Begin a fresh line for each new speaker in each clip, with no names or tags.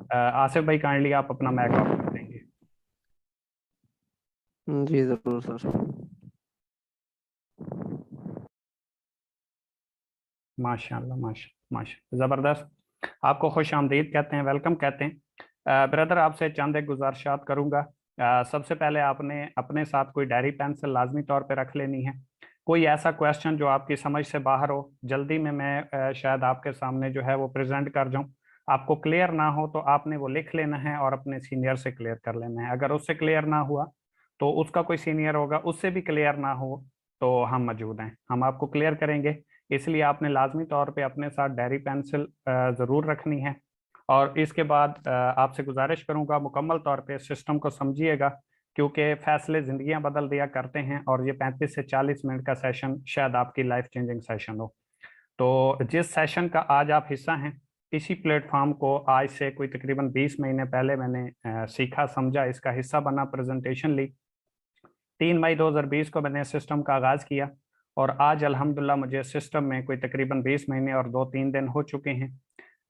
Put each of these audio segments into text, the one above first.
आसिफ भाई काइंडली आप अपना माइक ऑफ कर देंगे।
जी जरूर सर।
माशाल्लाह माशा ज़बरदस्त। आपको खुश आमदीद कहते हैं, वेलकम कहते हैं। ब्रदर आपसे चंद एक गुजारिशात करूंगा। सबसे पहले आपने अपने साथ कोई डायरी पेंसिल लाजमी तौर पे रख लेनी है। कोई ऐसा क्वेश्चन जो आपकी समझ से बाहर हो, जल्दी में मैं शायद आपके सामने जो है वो प्रेजेंट कर जाऊं, आपको क्लियर ना हो तो आपने वो लिख लेना है और अपने सीनियर से क्लियर कर लेना है। अगर उससे क्लियर ना हुआ तो उसका कोई सीनियर होगा, उससे भी क्लियर ना हो तो हम मौजूद हैं, हम आपको क्लियर करेंगे। इसलिए आपने लाजमी तौर पे अपने साथ डायरी पेंसिल ज़रूर रखनी है। और इसके बाद आपसे गुजारिश करूंगा मुकम्मल तौर पे सिस्टम को समझिएगा, क्योंकि फैसले ज़िंदगियां बदल दिया करते हैं और ये 35 से 40 मिनट का सेशन शायद आपकी लाइफ चेंजिंग सेशन हो। तो जिस सेशन का आज आप हिस्सा हैं, इसी प्लेटफॉर्म को आज से कोई तकरीबन 20 महीने पहले मैंने सीखा, समझा, इसका हिस्सा बना, प्रेजेंटेशन ली। 3 मई 2020 को मैंने सिस्टम का आगाज़ किया और आज अल्हम्दुलिल्लाह मुझे सिस्टम में कोई तकरीबन 20 महीने और 2-3 दिन हो चुके हैं।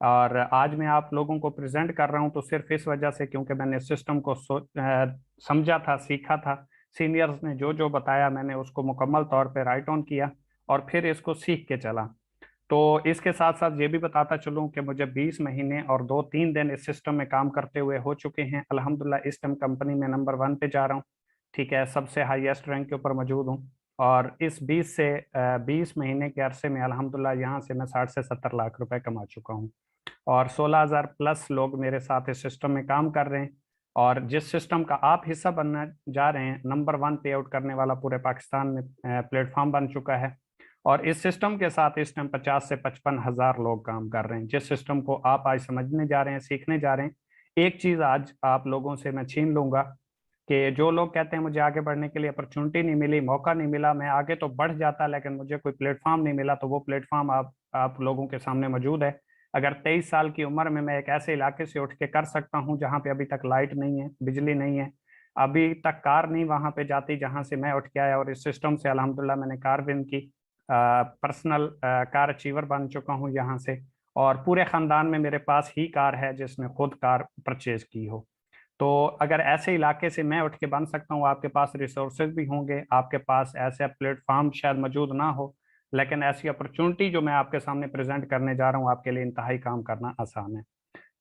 और आज मैं आप लोगों को प्रेजेंट कर रहा हूं तो सिर्फ इस वजह से क्योंकि मैंने सिस्टम को समझा था, सीखा था। सीनियर्स ने जो जो बताया मैंने उसको मुकम्मल तौर पे राइट ऑन किया और फिर इसको सीख के चला। तो इसके साथ साथ ये भी बताता चलूं कि मुझे 20 महीने और 2-3 दिन इस सिस्टम में काम करते हुए हो चुके हैं। अल्हम्दुलिल्लाह इस टाइम कंपनी में नंबर 1 पे जा रहा हूँ। ठीक है, सबसे हाईएस्ट रैंक के ऊपर मौजूद हूँ। और इस 20 महीने के अरसे में अल्हम्दुलिल्लाह यहाँ से मैं 60 से 70 लाख रुपए कमा चुका हूँ। और 16,000 प्लस लोग मेरे साथ इस सिस्टम में काम कर रहे हैं। और जिस सिस्टम का आप हिस्सा बनना जा रहे हैं, नंबर 1 पे आउट करने वाला पूरे पाकिस्तान में प्लेटफॉर्म बन चुका है। और इस सिस्टम के साथ इस टाइम 50 से 55 हज़ार लोग काम कर रहे हैं। जिस सिस्टम को आप आज समझने जा रहे हैं, सीखने जा रहे हैं, एक चीज आज आप लोगों से मैं छीन लूंगा कि जो लोग कहते हैं मुझे आगे बढ़ने के लिए अपॉर्चुनिटी नहीं मिली, मौका नहीं मिला, मैं आगे तो बढ़ जाता लेकिन मुझे कोई प्लेटफॉर्म नहीं मिला, तो वो प्लेटफॉर्म आप लोगों के सामने मौजूद है। अगर 23 साल की उम्र में मैं एक ऐसे इलाके से उठ के कर सकता हूं जहां पे अभी तक लाइट नहीं है, बिजली नहीं है, अभी तक कार नहीं वहां पे जाती जहां से मैं उठ के आया, और इस सिस्टम से अल्हम्दुलिल्लाह मैंने कार विन की, पर्सनल कार अचीवर बन चुका हूं यहाँ से। और पूरे खानदान में मेरे पास ही कार है जिसने खुद कार परचेज की हो। तो अगर ऐसे इलाके से मैं उठ के बन सकता हूँ, आपके पास रिसोर्सेज भी होंगे, आपके पास ऐसे प्लेटफॉर्म शायद मौजूद ना हो, लेकिन ऐसी अपॉर्चुनिटी जो मैं आपके सामने प्रेजेंट करने जा रहा हूँ आपके लिए इंतहाई काम करना आसान है।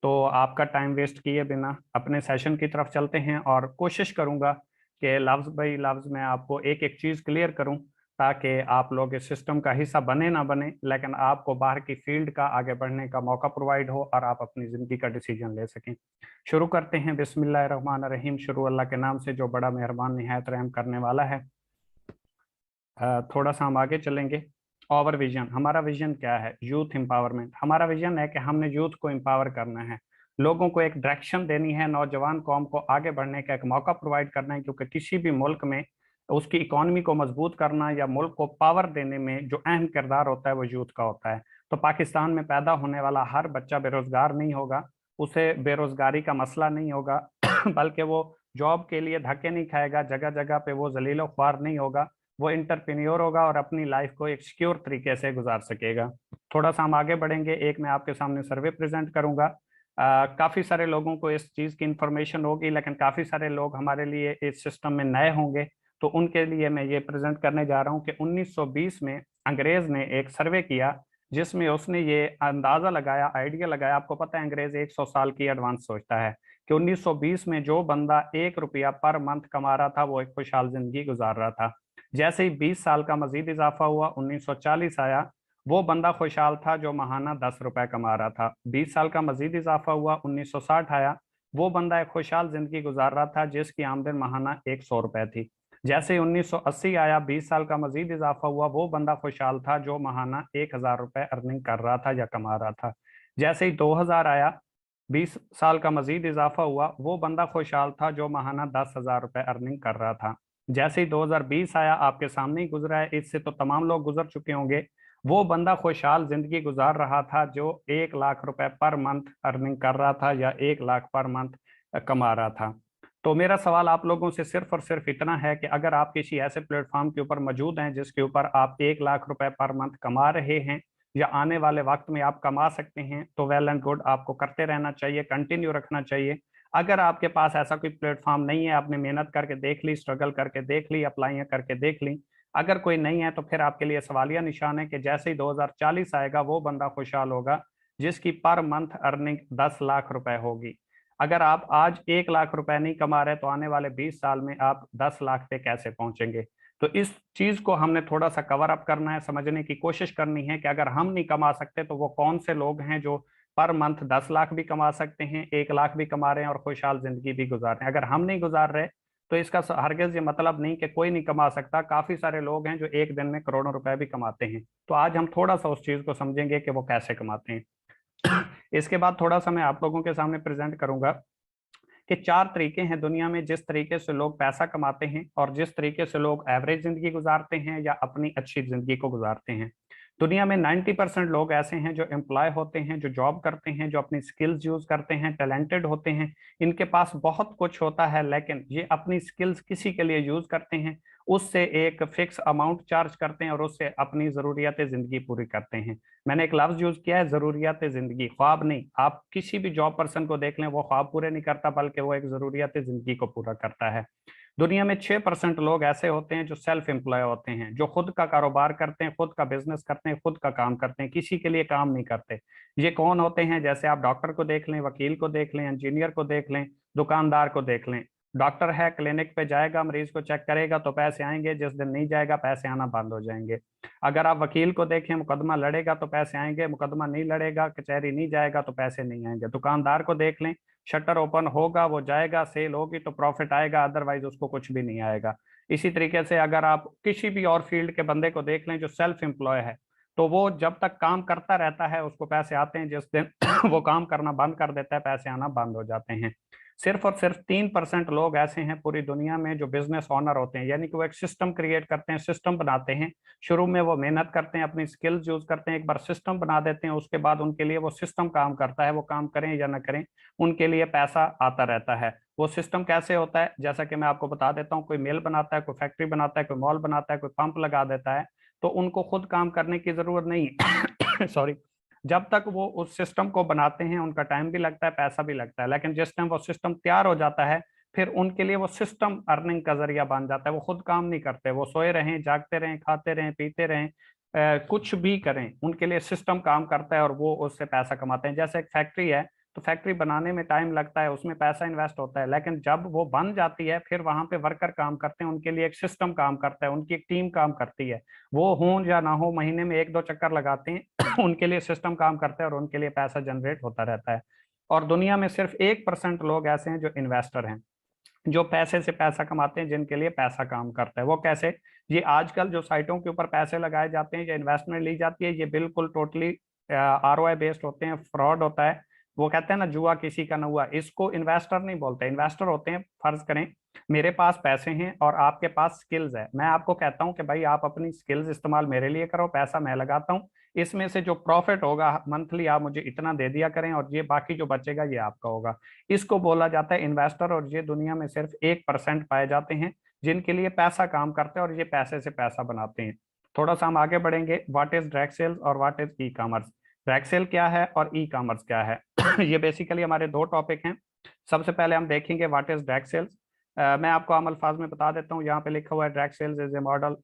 तो आपका टाइम वेस्ट किए बिना अपने सेशन की तरफ चलते हैं, और कोशिश करूंगा कि लफ्ज बाई लफ्ज मैं आपको एक एक चीज क्लियर करूं, ताकि आप लोग इस सिस्टम का हिस्सा बने ना बने, लेकिन आपको बाहर की फील्ड का आगे बढ़ने का मौका प्रोवाइड हो और आप अपनी जिंदगी का डिसीजन ले सकें। शुरू करते हैं, बिस्मिल्लाहिर्रहमानिर्रहीम। शुरू अल्लाह के नाम से जो बड़ा मेहरबान निहायत रहम करने वाला है। थोड़ा सा हम आगे चलेंगे। ओवर विजन, हमारा विजन क्या है? Youth empowerment. हमारा विजन है कि हमने यूथ को एम्पावर करना है, लोगों को एक डायरेक्शन देनी है, नौजवान कौम को आगे बढ़ने का एक मौका प्रोवाइड करना है, क्योंकि किसी भी मुल्क में उसकी इकोनॉमी को मजबूत करना या मुल्क को पावर देने में जो अहम किरदार होता है वो यूथ का होता है। तो पाकिस्तान में पैदा होने वाला हर बच्चा बेरोजगार नहीं होगा, उसे बेरोजगारी का मसला नहीं होगा बल्कि वो जॉब के लिए धक्के नहीं खाएगा, जगह जगह पे वो जलीलो ख्वार नहीं होगा, वो इंटरप्रेन्योर होगा और अपनी लाइफ को एक सिक्योर तरीके से गुजार सकेगा। थोड़ा सा हम आगे बढ़ेंगे, एक मैं आपके सामने सर्वे प्रेजेंट करूंगा। काफी सारे लोगों को इस चीज की इंफॉर्मेशन होगी, लेकिन काफी सारे लोग हमारे लिए इस सिस्टम में नए होंगे, तो उनके लिए मैं ये प्रेजेंट करने जा रहा हूँ कि 1920 में अंग्रेज ने एक सर्वे किया, जिसमें उसने ये अंदाजा लगाया, आइडिया लगाया। आपको पता है अंग्रेज 100 साल की एडवांस सोचता है, कि 1920 में जो बंदा 1 रुपया पर मंथ कमा रहा था वो एक खुशहाल जिंदगी गुजार रहा था। जैसे ही 20 साल का मजीद इजाफा हुआ, 1940 आया, वो बंदा खुशहाल था जो महाना 10 रुपए कमा रहा था। 20 साल का मजीद इजाफा हुआ, 1960 आया, वो बंदा एक खुशहाल जिंदगी गुजार रहा था जिसकी आमदन महाना 100 रुपए थी। जैसे ही 1980 आया, 20 साल का मजीद इजाफा हुआ, वो बंदा खुशहाल था जो महाना 1,000 रुपए अर्निंग कर रहा था या कमा रहा था। जैसे ही 2000 आया, 20 साल का मजीद इजाफा हुआ, वो बंदा खुशहाल था जो महाना 10,000 रुपए अर्निंग कर रहा था। जैसे ही 2020 आया, आपके सामने ही गुजरा है, इससे तो तमाम लोग गुजर चुके होंगे, वो बंदा खुशहाल जिंदगी गुजार रहा था जो 1 लाख रुपए पर मंथ अर्निंग कर रहा था या 1 लाख पर मंथ कमा रहा था। तो मेरा सवाल आप लोगों से सिर्फ और सिर्फ इतना है कि अगर आप किसी ऐसे प्लेटफॉर्म के ऊपर मौजूद हैं जिसके ऊपर आप 1 लाख रुपए पर मंथ कमा रहे हैं, या आने वाले वक्त में आप कमा सकते हैं तो वेल एंड गुड, आपको करते रहना चाहिए, कंटिन्यू रखना चाहिए। अगर आपके पास ऐसा कोई प्लेटफॉर्म नहीं है, आपने मेहनत करके देख ली, स्ट्रगल करके देख ली, अप्लाई करके देख ली, अगर कोई नहीं है तो फिर आपके लिए सवालिया निशान है कि जैसे ही 2040 आएगा वो बंदा खुशहाल होगा जिसकी पर मंथ अर्निंग 10 लाख रुपए होगी। अगर आप आज 1 लाख रुपए नहीं कमा रहे तो आने वाले 20 साल में आप 10 लाख पे कैसे पहुंचेंगे? तो इस चीज को हमने थोड़ा सा कवर अप करना है, समझने की कोशिश करनी है कि अगर हम नहीं कमा सकते तो वो कौन से लोग हैं जो पर मंथ 10 लाख भी कमा सकते हैं, 1 लाख भी कमा रहे हैं और खुशहाल जिंदगी भी गुजार रहे हैं। अगर हम नहीं गुजार रहे तो इसका हरगिज ये मतलब नहीं कि कोई नहीं कमा सकता। काफी सारे लोग हैं जो एक दिन में करोड़ों रुपए भी कमाते हैं। तो आज हम थोड़ा सा उस चीज को समझेंगे कि वो कैसे कमाते हैं। इसके बाद थोड़ा सा मैं आप लोगों के सामने प्रेजेंट करूंगा कि 4 तरीके हैं दुनिया में जिस तरीके से लोग पैसा कमाते हैं और जिस तरीके से लोग एवरेज जिंदगी गुजारते हैं या अपनी अच्छी जिंदगी को गुजारते हैं। दुनिया में 90% लोग ऐसे हैं जो एम्प्लॉय होते हैं, जो जॉब करते हैं, जो अपनी स्किल्स यूज करते हैं, टैलेंटेड होते हैं, इनके पास बहुत कुछ होता है, लेकिन ये अपनी स्किल्स किसी के लिए यूज करते हैं, उससे एक फिक्स अमाउंट चार्ज करते हैं और उससे अपनी जरूरियात जिंदगी पूरी करते हैं। मैंने एक लफ्ज यूज किया है, जरूरियात जिंदगी, ख्वाब नहीं। आप किसी भी जॉब पर्सन को देख लें, वो ख्वाब पूरे नहीं करता बल्कि वो एक जरूरियात जिंदगी को पूरा करता है। दुनिया में 6% लोग ऐसे होते हैं जो सेल्फ एम्प्लॉय होते हैं, जो खुद का कारोबार करते हैं, खुद का बिजनेस करते हैं, खुद का काम करते हैं, किसी के लिए काम नहीं करते। ये कौन होते हैं? जैसे आप डॉक्टर को देख लें, वकील को देख लें, इंजीनियर को देख लें, दुकानदार को देख लें। डॉक्टर है, क्लिनिक पे जाएगा, मरीज को चेक करेगा तो पैसे आएंगे, जिस दिन नहीं जाएगा पैसे आना बंद हो जाएंगे। अगर आप वकील को देखें, मुकदमा लड़ेगा तो पैसे आएंगे, मुकदमा नहीं लड़ेगा, कचहरी नहीं जाएगा तो पैसे नहीं आएंगे। दुकानदार को देख लें, शटर ओपन होगा, वो जाएगा, सेल होगी तो प्रॉफिट आएगा, अदरवाइज उसको कुछ भी नहीं आएगा। इसी तरीके से अगर आप किसी भी और फील्ड के बंदे को देख लें जो सेल्फ एम्प्लॉय है, तो वो जब तक काम करता रहता है उसको पैसे आते हैं, जिस दिन वो काम करना बंद कर देता है पैसे आना बंद हो जाते हैं। सिर्फ और सिर्फ 3% लोग ऐसे हैं पूरी दुनिया में जो बिजनेस ओनर होते हैं, यानी कि वो एक सिस्टम क्रिएट करते हैं, सिस्टम बनाते हैं। शुरू में वो मेहनत करते हैं, अपनी स्किल्स यूज करते हैं, एक बार सिस्टम बना देते हैं, उसके बाद उनके लिए वो सिस्टम काम करता है। वो काम करें या ना करें, उनके लिए पैसा आता रहता है। वो सिस्टम कैसे होता है, जैसा कि मैं आपको बता देता हूँ। कोई मिल बनाता है, कोई फैक्ट्री बनाता है, कोई मॉल बनाता है, कोई पंप लगा देता है, तो उनको खुद काम करने की जरूरत नहीं सॉरी। जब तक वो उस सिस्टम को बनाते हैं उनका टाइम भी लगता है, पैसा भी लगता है, लेकिन जिस टाइम वो सिस्टम तैयार हो जाता है फिर उनके लिए वो सिस्टम अर्निंग का जरिया बन जाता है। वो खुद काम नहीं करते, वो सोए रहें, जागते रहें, खाते रहें, पीते रहें, कुछ भी करें, उनके लिए सिस्टम काम करता है और वो उससे पैसा कमाते हैं। जैसे एक फैक्ट्री है, तो फैक्ट्री बनाने में टाइम लगता है, उसमें पैसा इन्वेस्ट होता है, लेकिन जब वो बन जाती है फिर वहां पे वर्कर काम करते हैं, उनके लिए एक सिस्टम काम करता है, उनकी एक टीम काम करती है। वो हो या ना हो, महीने में 1-2 चक्कर लगाते हैं उनके लिए सिस्टम काम करता है और उनके लिए पैसा जनरेट होता रहता है। और दुनिया में सिर्फ 1% लोग ऐसे हैं जो इन्वेस्टर हैं, जो पैसे से पैसा कमाते हैं, जिनके लिए पैसा काम करता है। वो कैसे? ये आजकल जो साइटों के ऊपर पैसे लगाए जाते हैं या इन्वेस्टमेंट ली जाती है, ये बिल्कुल टोटली ROI बेस्ड होते हैं, फ्रॉड होता है। वो कहते हैं ना, जुआ किसी का न हुआ। इसको इन्वेस्टर नहीं बोलते। इन्वेस्टर होते हैं, फर्ज करें मेरे पास पैसे हैं और आपके पास स्किल्स है, मैं आपको कहता हूं कि भाई आप अपनी स्किल्स इस्तेमाल मेरे लिए करो, पैसा मैं लगाता हूं, इसमें से जो प्रॉफिट होगा मंथली आप मुझे इतना दे दिया करें और ये बाकी जो बचेगा ये आपका होगा। इसको बोला जाता है इन्वेस्टर। और ये दुनिया में सिर्फ 1% पाए जाते हैं जिनके लिए पैसा काम करते हैं और ये पैसे से पैसा बनाते हैं। थोड़ा सा हम आगे बढ़ेंगे, व्हाट इज डायरेक्ट सेल्स और what is e commerce. Direct sale क्या है और ई कॉमर्स क्या है? ये बेसिकली हमारे 2 टॉपिक हैं। सबसे पहले हम देखेंगे व्हाट इज डायरेक्ट सेल्स। मैं आपको आम अल्फाज में बता देता हूँ, यहाँ पे लिखा हुआ है direct sales is a model,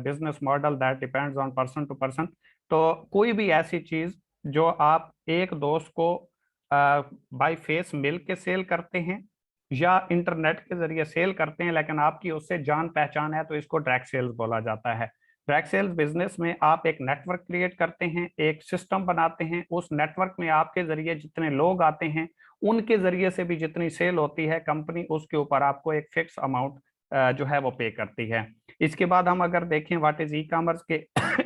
business model that depends on person to person. तो कोई भी ऐसी चीज जो आप एक दोस्त को बाय फेस मिल के सेल करते हैं या इंटरनेट के जरिए सेल करते हैं, लेकिन आपकी उससे जान पहचान है, तो इसको डायरेक्ट सेल्स बोला जाता है। डायरेक्ट सेल्स बिजनेस में आप एक नेटवर्क क्रिएट करते हैं, एक सिस्टम बनाते हैं, उस नेटवर्क में आपके जरिए जितने लोग आते हैं उनके जरिए से भी जितनी सेल होती है, कंपनी उसके ऊपर आपको एक फिक्स अमाउंट जो है वो पे करती है। इसके बाद हम अगर देखें व्हाट इज ई कॉमर्स के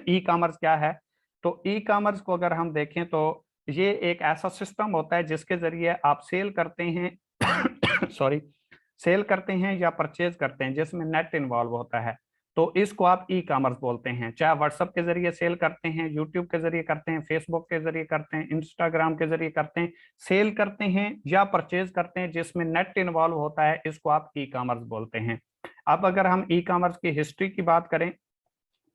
ई कॉमर्स क्या है, तो ई कॉमर्स को अगर हम देखें तो ये एक ऐसा सिस्टम होता है जिसके जरिए आप सेल करते हैं सॉरी, सेल करते हैं या परचेज करते हैं, जिसमें नेट इन्वॉल्व होता है। तो इसको आप ई कॉमर्स बोलते हैं। चाहे व्हाट्सएप के जरिए सेल करते हैं, यूट्यूब के जरिए करते हैं, फेसबुक के जरिए करते हैं, इंस्टाग्राम के जरिए करते हैं, सेल करते हैं या परचेज करते हैं जिसमें नेट इन्वॉल्व होता है, इसको आप ई कॉमर्स बोलते हैं। अब अगर हम ई कॉमर्स की हिस्ट्री की बात करें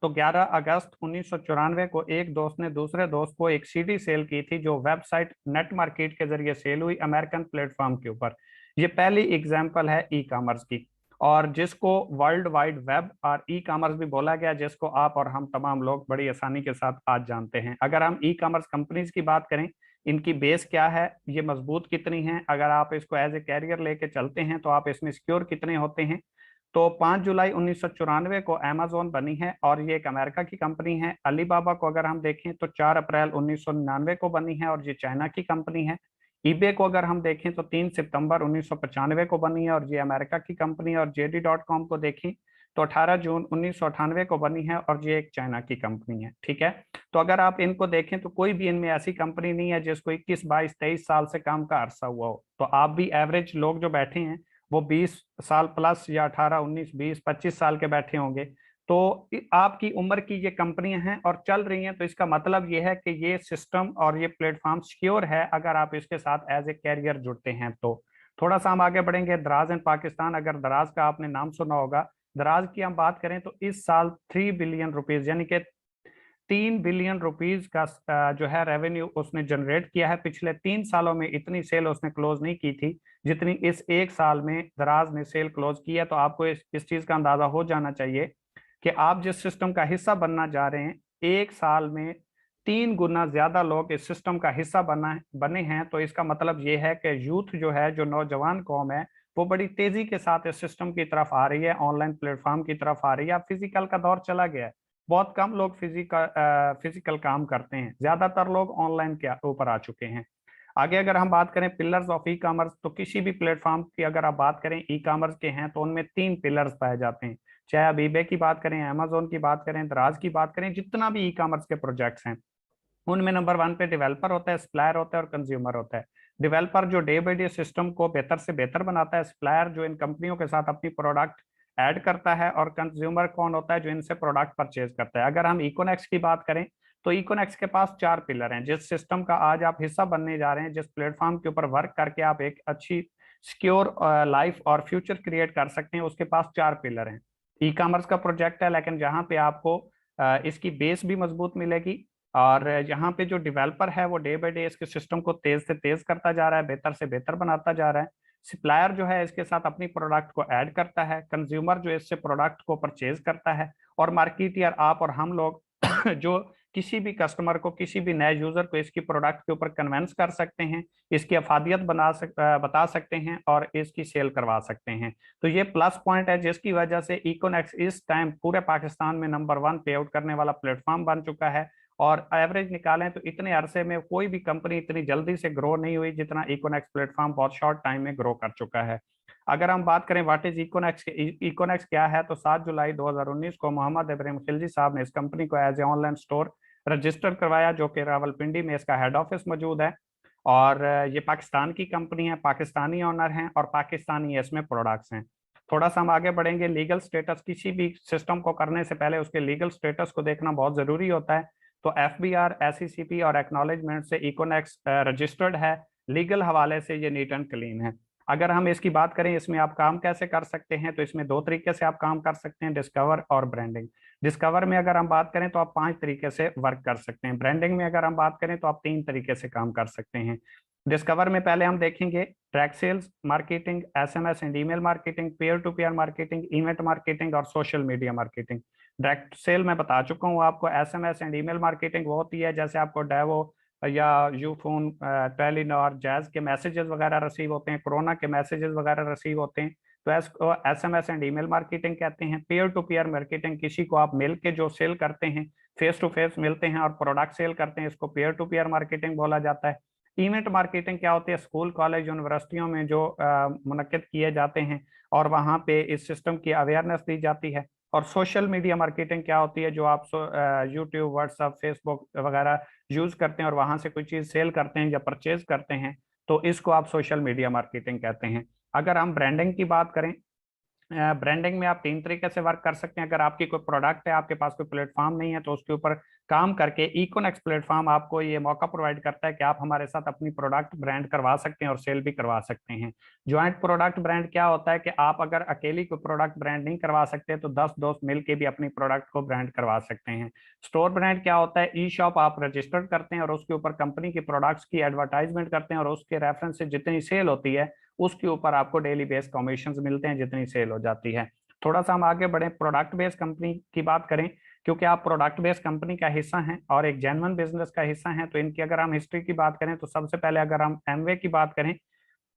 तो 11 अगस्त 1994 को एक दोस्त ने दूसरे दोस्त को एक सीडी सेल की थी, जो वेबसाइट नेट मार्केट के जरिए सेल हुई अमेरिकन प्लेटफॉर्म के ऊपर। ये पहली एग्जांपल है ई कॉमर्स की, और जिसको वर्ल्ड वाइड वेब और ई कॉमर्स भी बोला गया, जिसको आप और हम तमाम लोग बड़ी आसानी के साथ आज जानते हैं। अगर हम ई कॉमर्स कंपनीज की बात करें, इनकी बेस क्या है, ये मजबूत कितनी है, अगर आप इसको एज ए कैरियर लेके चलते हैं तो आप इसमें सिक्योर कितने होते हैं। तो 5 जुलाई 1994 को अमेजोन बनी है और ये एक अमेरिका की कंपनी है। अलीबाबा को अगर हम देखें तो 4 अप्रैल 1999 को बनी है और ये चाइना की कंपनी है। ईबे को अगर हम देखें तो 3 सितंबर 1995 को बनी है और ये अमेरिका की कंपनी है। और JD.com को देखें तो 18 जून 1998 को बनी है और ये एक चाइना की कंपनी है। ठीक है, तो अगर आप इनको देखें तो कोई भी इनमें ऐसी कंपनी नहीं है जिसको 21, 22, 23 साल से काम का अरसा हुआ हो। तो आप भी एवरेज लोग जो बैठे हैं वो 20 साल प्लस या 18, 19, 20, 25 साल के बैठे होंगे। तो आपकी उम्र की ये कंपनियां हैं और चल रही हैं, तो इसका मतलब ये है कि ये सिस्टम और ये प्लेटफॉर्म सिक्योर है अगर आप इसके साथ एज ए कैरियर जुड़ते हैं तो। थोड़ा सा हम आगे बढ़ेंगे। दराज एंड पाकिस्तान, अगर दराज का आपने नाम सुना होगा। दराज की हम बात करें तो इस साल 3 बिलियन रुपीज यानी कि 3 बिलियन रुपीज का जो है रेवेन्यू उसने जनरेट किया है। पिछले 3 सालों में इतनी सेल उसने क्लोज नहीं की थी जितनी इस एक साल में दराज ने सेल क्लोज की है। तो आपको इस चीज का अंदाजा हो जाना चाहिए कि आप जिस सिस्टम का हिस्सा बनना जा रहे हैं, एक साल में 3 गुना ज्यादा लोग इस सिस्टम का हिस्सा बने हैं। तो इसका मतलब ये है कि यूथ जो है, जो नौजवान कौम है, वो बड़ी तेजी के साथ इस सिस्टम की तरफ आ रही है, ऑनलाइन प्लेटफॉर्म की तरफ आ रही है। अब फिजिकल का दौर चला गया है, बहुत कम लोग फिजिकल काम करते हैं, ज्यादातर लोग ऑनलाइन के ऊपर आ चुके हैं। आगे अगर हम बात करें पिलर्स ऑफ ई कॉमर्स, तो किसी भी प्लेटफॉर्म की अगर आप बात करें ई कॉमर्स के हैं तो उनमें 3 पिलर्स पाए जाते हैं। चाहे आप ईबे की बात करें, अमेजोन की बात करें, दराज की बात करें, जितना भी ई कॉमर्स के प्रोजेक्ट्स हैं उनमें नंबर 1 पे डेवलपर होता है, सप्लायर होता है और कंज्यूमर होता है। डेवलपर जो डे बाई डे सिस्टम को बेहतर से बेहतर बनाता है, सप्लायर जो इन कंपनियों के साथ अपनी प्रोडक्ट ऐड करता है, और कंज्यूमर कौन होता है, जो इनसे प्रोडक्ट परचेज करता है। अगर हम इकोनेक्स की बात करें तो इकोनेक्स के पास 4 पिलर हैं। जिस सिस्टम का आज आप हिस्सा बनने जा रहे हैं, जिस प्लेटफॉर्म के ऊपर वर्क करके आप एक अच्छी सिक्योर लाइफ और फ्यूचर क्रिएट कर सकते हैं, उसके पास 4 पिलर हैं। ई कॉमर्स का प्रोजेक्ट है, लेकिन जहाँ पे आपको इसकी बेस भी मजबूत मिलेगी, और यहाँ पे जो डेवलपर है वो डे बाई डे इसके सिस्टम को तेज से तेज करता जा रहा है, बेहतर से बेहतर बनाता जा रहा है। सप्लायर जो है इसके साथ अपनी प्रोडक्ट को ऐड करता है, कंज्यूमर जो इससे प्रोडक्ट को परचेज करता है, और मार्केटियर आप और हम लोग जो किसी भी कस्टमर को, किसी भी नए यूजर को इसकी प्रोडक्ट के ऊपर कन्वेंस कर सकते हैं, इसकी अफादियत बता सकते हैं और इसकी सेल करवा सकते हैं। तो ये प्लस पॉइंट है जिसकी वजह से इकोनेक्स इस टाइम पूरे पाकिस्तान में नंबर 1 पे आउट करने वाला प्लेटफॉर्म बन चुका है। और एवरेज निकालें तो इतने अरसे में कोई भी कंपनी इतनी जल्दी से ग्रो नहीं हुई जितना इकोनेक्स प्लेटफॉर्म बहुत शॉर्ट टाइम में ग्रो कर चुका है। अगर हम बात करें व्हाट इज इकोनेक्स, इकोनेक्स क्या है, तो 7 जुलाई 2019 को मोहम्मद इब्राहिम खिलजी साहब ने इस कंपनी को as a online store register करवाया, जो कि रावलपिंडी में इसका हेड ऑफिस मौजूद है। और ये पाकिस्तान की कंपनी है, पाकिस्तानी ओनर हैं और पाकिस्तानी इसमें प्रोडक्ट्स हैं। थोड़ा सा हम आगे बढ़ेंगे। लीगल स्टेटस, किसी भी सिस्टम को करने से पहले उसके लीगल स्टेटस को देखना बहुत जरूरी होता है। तो FBR, SECP और एक्नॉलेजमेंट से इकोनेक्स रजिस्टर्ड है। लीगल हवाले से ये नीट एंड क्लीन है। अगर हम इसकी बात करें इसमें आप काम कैसे कर सकते हैं, तो इसमें 2 तरीके से आप काम कर सकते हैं, डिस्कवर और ब्रांडिंग। डिस्कवर में अगर हम बात करें तो आप 5 तरीके से वर्क कर सकते हैं। ब्रांडिंग में अगर हम बात करें तो आप 3 तरीके से काम कर सकते हैं। डिस्कवर में पहले हम देखेंगे track sales marketing, SMS and email marketing, peer to peer marketing, event marketing और social media marketing. Direct sale मैं बता चुका हूँ आपको। SMS एंड ईमेल मार्केटिंग वो होती है जैसे आपको डेवो या यूफोन, टेलीनॉर, जैज के मैसेजेस वगैरह रिसीव होते हैं, कोरोना के मैसेजेस वगैरह रिसीव होते हैं, तो इसको SMS एंड ईमेल मार्केटिंग कहते हैं। पीयर टू पीयर मार्केटिंग, किसी को आप मिल के जो सेल करते हैं, फेस टू फेस मिलते हैं और प्रोडक्ट सेल करते हैं, इसको पीयर टू पीयर मार्केटिंग बोला जाता है। इवेंट मार्केटिंग क्या होती है, स्कूल, कॉलेज, यूनिवर्सिटियों में जो मुनक्किद किए जाते हैं और वहाँ पे इस सिस्टम की अवेयरनेस दी जाती है। और सोशल मीडिया मार्केटिंग क्या होती है, जो आप यूट्यूब, व्हाट्सएप, फेसबुक वगैरह यूज करते हैं और वहां से कोई चीज सेल करते हैं या परचेज करते हैं, तो इसको आप सोशल मीडिया मार्केटिंग कहते हैं। अगर हम ब्रांडिंग की बात करें ब्रांडिंग में आप तीन तरीके से वर्क कर सकते हैं। अगर आपकी कोई प्रोडक्ट है, आपके पास कोई प्लेटफॉर्म नहीं है, तो उसके ऊपर काम करके इकोनेक्स प्लेटफॉर्म आपको ये मौका प्रोवाइड करता है कि आप हमारे साथ अपनी प्रोडक्ट ब्रांड करवा सकते हैं और सेल भी करवा सकते हैं। ज्वाइंट प्रोडक्ट ब्रांड क्या होता है कि आप अगर अकेली कोई प्रोडक्ट ब्रांड नहीं करवा सकते तो 10 दोस्त मिलकर भी अपनी प्रोडक्ट को ब्रांड करवा सकते हैं। स्टोर ब्रांड क्या होता है, ई शॉप आप रजिस्टर्ड करते हैं और उसके ऊपर कंपनी की प्रोडक्ट्स की एडवर्टाइजमेंट करते हैं और उसके रेफरेंस से जितनी सेल होती है उसके ऊपर आपको डेली बेस कमीशन मिलते हैं जितनी सेल हो जाती है। थोड़ा सा हम आगे बढ़े, प्रोडक्ट बेस्ड कंपनी की बात करें, क्योंकि आप प्रोडक्ट बेस्ड कंपनी का हिस्सा हैं और एक जेन्युइन बिजनेस का हिस्सा हैं, तो इनकी अगर हम हिस्ट्री की बात करें तो सबसे पहले अगर हम एमवे की बात करें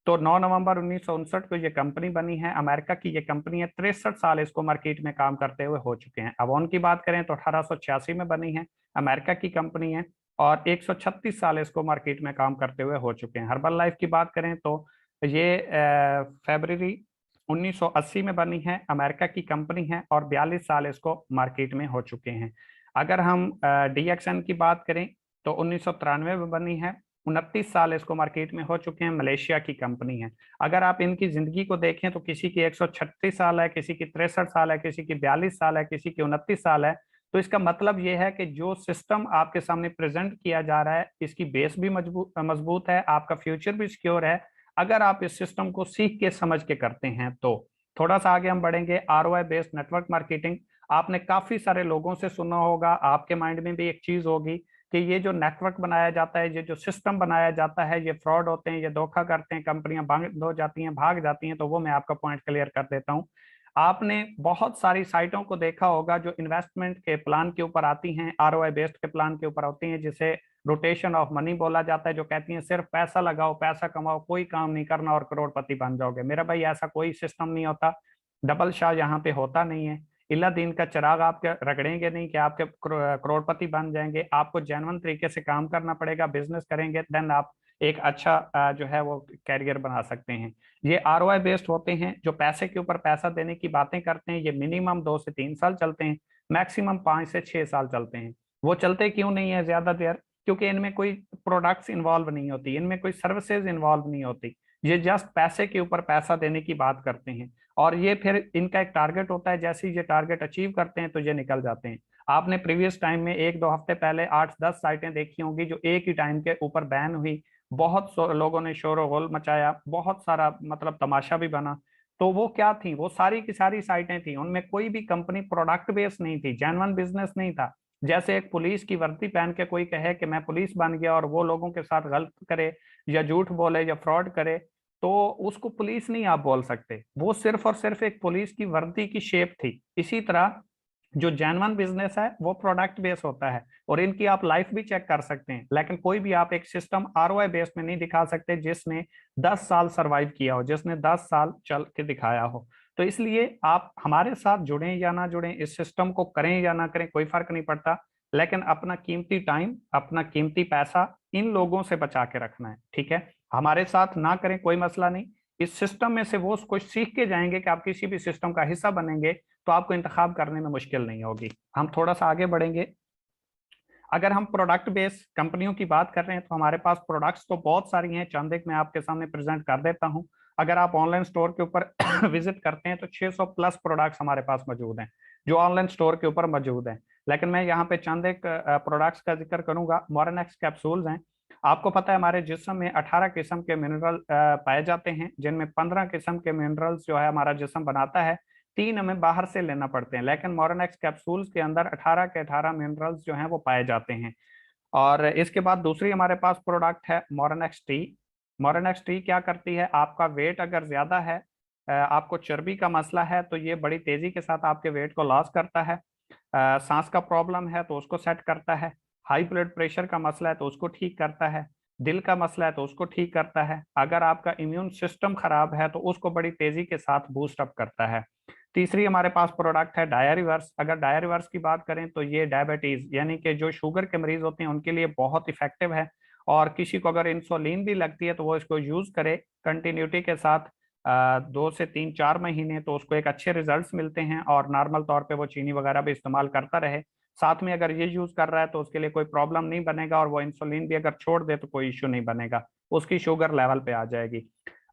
तो 9 नवंबर 1959 को ये कंपनी बनी है। अमेरिका की ये कंपनी है, 63 साल इसको मार्केट में काम करते हुए हो चुके हैं। अवॉन की बात करें तो 1886 में बनी है, अमेरिका की कंपनी है और 136 साल इसको मार्केट में काम करते हुए हो चुके हैं। हर्बल लाइफ की बात करें तो ये फरवरी 1980 में बनी है, अमेरिका की कंपनी है और 42 साल इसको मार्केट में हो चुके हैं। अगर हम डीएक्सएन की बात करें तो 1993 में बनी है, 29 साल इसको मार्केट में हो चुके हैं, मलेशिया की कंपनी है। अगर आप इनकी जिंदगी को देखें तो किसी की 136 साल है, किसी की 63 साल है, किसी की 42 साल है, किसी की 29 साल है। तो इसका मतलब ये है कि जो सिस्टम आपके सामने प्रेजेंट किया जा रहा है इसकी बेस भी मजबूत मजबूत है, आपका फ्यूचर भी सिक्योर है अगर आप इस सिस्टम को सीख के समझ के करते हैं तो। थोड़ा सा आगे हम बढ़ेंगे, आरओआई बेस्ड नेटवर्क मार्केटिंग। आपने काफी सारे लोगों से सुना होगा, आपके माइंड में भी एक चीज होगी कि ये जो नेटवर्क बनाया जाता है, ये जो सिस्टम बनाया जाता है, ये फ्रॉड होते हैं, ये धोखा करते हैं, कंपनियां बंद हो जाती हैं, भाग जाती हैं। तो वो मैं आपका पॉइंट क्लियर कर देता हूँ। आपने बहुत सारी साइटों को देखा होगा जो इन्वेस्टमेंट के प्लान के ऊपर आती हैं, आरओआई बेस्ड के प्लान के ऊपर होती हैं, जिसे रोटेशन ऑफ मनी बोला जाता है, जो कहती हैं सिर्फ पैसा लगाओ, पैसा कमाओ, कोई काम नहीं करना और करोड़पति बन जाओगे। मेरा भाई ऐसा कोई सिस्टम नहीं होता, डबल शाह यहाँ पे होता नहीं है। इला दिन का चिराग आपके रगड़ेंगे नहीं कि आपके करोड़पति बन जाएंगे। आपको जेन्युइन तरीके से काम करना पड़ेगा, बिजनेस करेंगे देन आप एक अच्छा जो है वो कैरियर बना सकते हैं। ये आरओआई बेस्ड होते हैं, जो पैसे के ऊपर पैसा देने की बातें करते हैं। ये मिनिमम 2 से 3 साल चलते हैं, मैक्सिमम 5 से 6 साल चलते हैं। वो चलते क्यों नहीं है ज्यादा देर, क्योंकि इनमें कोई प्रोडक्ट्स इन्वॉल्व नहीं होती, इनमें कोई सर्विसेज इन्वॉल्व नहीं होती। ये जस्ट पैसे के ऊपर पैसा देने की बात करते हैं और ये फिर इनका एक टारगेट होता है, जैसे ही ये टारगेट अचीव करते हैं तो ये निकल जाते हैं। आपने प्रीवियस टाइम में 1-2 हफ्ते पहले 8-10 साइटें देखी होंगी जो एक ही टाइम के ऊपर बैन हुई। बहुत लोगों ने शोर गोल मचाया, बहुत सारा मतलब तमाशा भी बना। तो वो क्या थी, वो सारी की सारी साइटें थी, उनमें कोई भी कंपनी प्रोडक्ट बेस्ड नहीं थी, जेन्युइन बिजनेस नहीं था। जैसे एक पुलिस की वर्दी पहन के कोई कहे कि मैं पुलिस बन गया और वो लोगों के साथ गलत करे या झूठ बोले या फ्रॉड करे, तो उसको पुलिस नहीं आप बोल सकते। वो सिर्फ और सिर्फ एक पुलिस की वर्दी की शेप थी। इसी तरह जो जेन्युइन बिजनेस है वो प्रोडक्ट बेस होता है और इनकी आप लाइफ भी चेक कर सकते हैं, लेकिन कोई भी आप एक सिस्टम आरओआई बेस में नहीं दिखा सकते जिसने 10 साल सरवाइव किया हो, जिसने 10 साल चल के दिखाया हो। तो इसलिए आप हमारे साथ जुड़ें या ना जुड़ें, इस सिस्टम को करें या ना करें, कोई फर्क नहीं पड़ता, लेकिन अपना कीमती टाइम, अपना कीमती पैसा इन लोगों से बचा के रखना है। ठीक है, हमारे साथ ना करें कोई मसला नहीं, इस सिस्टम में से वो कुछ सीख के जाएंगे कि आप किसी भी सिस्टम का हिस्सा बनेंगे तो आपको इंतखाब करने में मुश्किल नहीं होगी। हम थोड़ा सा आगे बढ़ेंगे, अगर हम प्रोडक्ट बेस्ड कंपनियों की बात कर रहे हैं तो हमारे पास प्रोडक्ट्स तो बहुत सारी हैं, चंद एक मैं आपके सामने प्रेजेंट कर देता हूं। अगर आप ऑनलाइन स्टोर के ऊपर विजिट करते हैं तो 600 प्लस प्रोडक्ट्स हमारे पास मौजूद हैं जो ऑनलाइन स्टोर के ऊपर मौजूद हैं। लेकिन मैं यहाँ पे चंद एक प्रोडक्ट्स का जिक्र करूंगा। मॉर्निक्स कैप्सूल्स हैं। आपको पता है हमारे जिस्म में 18 किस्म के मिनरल पाए जाते हैं, जिनमें 15 किस्म के मिनरल्स जो है हमारा जिस्म बनाता है, 3 हमें बाहर से लेना पड़ते हैं। लेकिन मॉर्निक्स कैप्सूल्स के अंदर 18 के 18 मिनरल्स जो हैं वो पाए जाते हैं। और इसके बाद दूसरी हमारे पास प्रोडक्ट है मॉर्निक्स टी। मॉर्निक्स टी क्या करती है, आपका वेट अगर ज्यादा है, आपको चर्बी का मसला है, तो ये बड़ी तेजी के साथ आपके वेट को लॉस करता है। सांस का प्रॉब्लम है तो उसको सेट करता है। हाई ब्लड प्रेशर का मसला है तो उसको ठीक करता है। दिल का मसला है तो उसको ठीक करता है। अगर आपका इम्यून सिस्टम खराब है तो उसको बड़ी तेजी के साथ बूस्ट अप करता है। तीसरी हमारे पास प्रोडक्ट है डायरिवर्स। अगर डायरिवर्स की बात करें तो ये डायबिटीज यानी कि जो शुगर के मरीज होते हैं उनके लिए बहुत इफेक्टिव है। और किसी को अगर इंसुलिन भी लगती है तो वो इसको यूज करे कंटिन्यूटी के साथ 2 से 3-4 महीने, तो उसको एक अच्छे रिजल्ट्स मिलते हैं और नॉर्मल तौर पे वो चीनी वगैरह भी इस्तेमाल करता रहे। साथ में अगर ये यूज कर रहा है तो उसके लिए कोई प्रॉब्लम नहीं बनेगा और वो इंसुलिन भी अगर छोड़ दे तो कोई इश्यू नहीं बनेगा, उसकी शुगर लेवल पे आ जाएगी।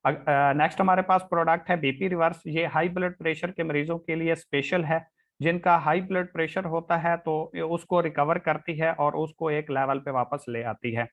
नेक्स्ट हमारे पास प्रोडक्ट है बीपी रिवर्स। ये हाई ब्लड प्रेशर के मरीजों के लिए स्पेशल है, जिनका हाई ब्लड प्रेशर होता है तो ये उसको रिकवर करती है और उसको एक लेवल पे वापस ले आती है।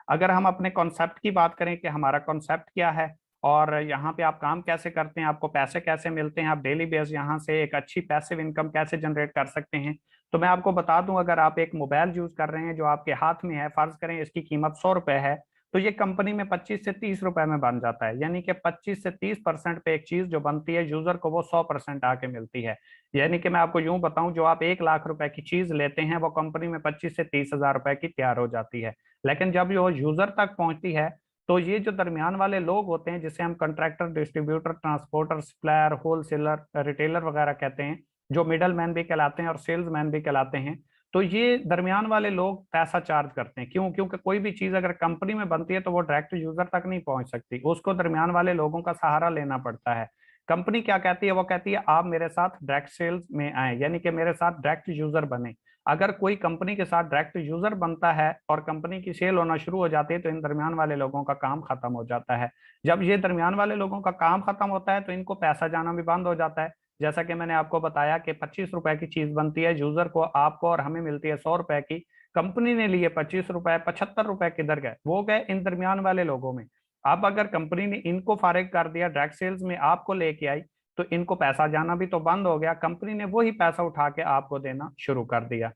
अगर हम अपने कॉन्सेप्ट की बात करें कि हमारा कॉन्सेप्ट क्या है और यहाँ पे आप काम कैसे करते हैं, आपको पैसे कैसे मिलते हैं, आप डेली बेस यहाँ से एक अच्छी पैसिव इनकम कैसे जनरेट कर सकते हैं, तो मैं आपको बता दूं, अगर आप एक मोबाइल यूज कर रहे हैं जो आपके हाथ में है, फर्ज करें इसकी कीमत 100 रुपए है, तो ये कंपनी में 25 से 30 रुपए में बन जाता है। यानी कि 25 से 30% पे एक चीज जो बनती है यूजर को वो 100% आके मिलती है। यानी कि मैं आपको यूं बताऊं, जो आप 1 लाख रुपए की चीज लेते हैं वो कंपनी में 25 से 30 हजार रुपए की तैयार हो जाती है। लेकिन जब वो यूजर तक पहुंचती है तो ये जो दरमियान वाले लोग होते हैं, जिसे हम contractor, distributor, transporter, supplier, wholesaler, retailer वगैरह कहते हैं, जो मिडल मैन भी कहलाते हैं और सेल्स मैन भी कहलाते हैं, तो ये दरमियान वाले लोग पैसा चार्ज करते हैं। क्यों? क्योंकि कोई भी चीज अगर कंपनी में बनती है तो वो डायरेक्ट यूजर तक नहीं पहुंच सकती, उसको दरमियान वाले लोगों का सहारा लेना पड़ता है। कंपनी क्या कहती है? वो कहती है आप मेरे साथ डायरेक्ट सेल्स में आए, यानी कि मेरे साथ डायरेक्ट यूजर बने। अगर कोई कंपनी के साथ डायरेक्ट यूजर बनता है और कंपनी की सेल होना शुरू हो जाती है तो इन दरमियान वाले लोगों का काम खत्म हो जाता है। जब ये दरमियान वाले लोगों का काम खत्म होता है तो इनको पैसा जाना भी बंद हो जाता है। जैसा कि मैंने आपको बताया कि 25 रुपए की चीज बनती है, यूजर को, आपको और हमें मिलती है 100 रुपए की। कंपनी ने लिए 25 रुपए, 75 रुपए किधर गए? वो गए इन दरमियान वाले लोगों में। अब अगर कंपनी ने इनको फारिग कर दिया, डायरेक्ट सेल्स में आपको लेके आई, तो इनको पैसा जाना भी तो बंद हो गया, कंपनी ने वही पैसा उठा के आपको देना शुरू कर दिया।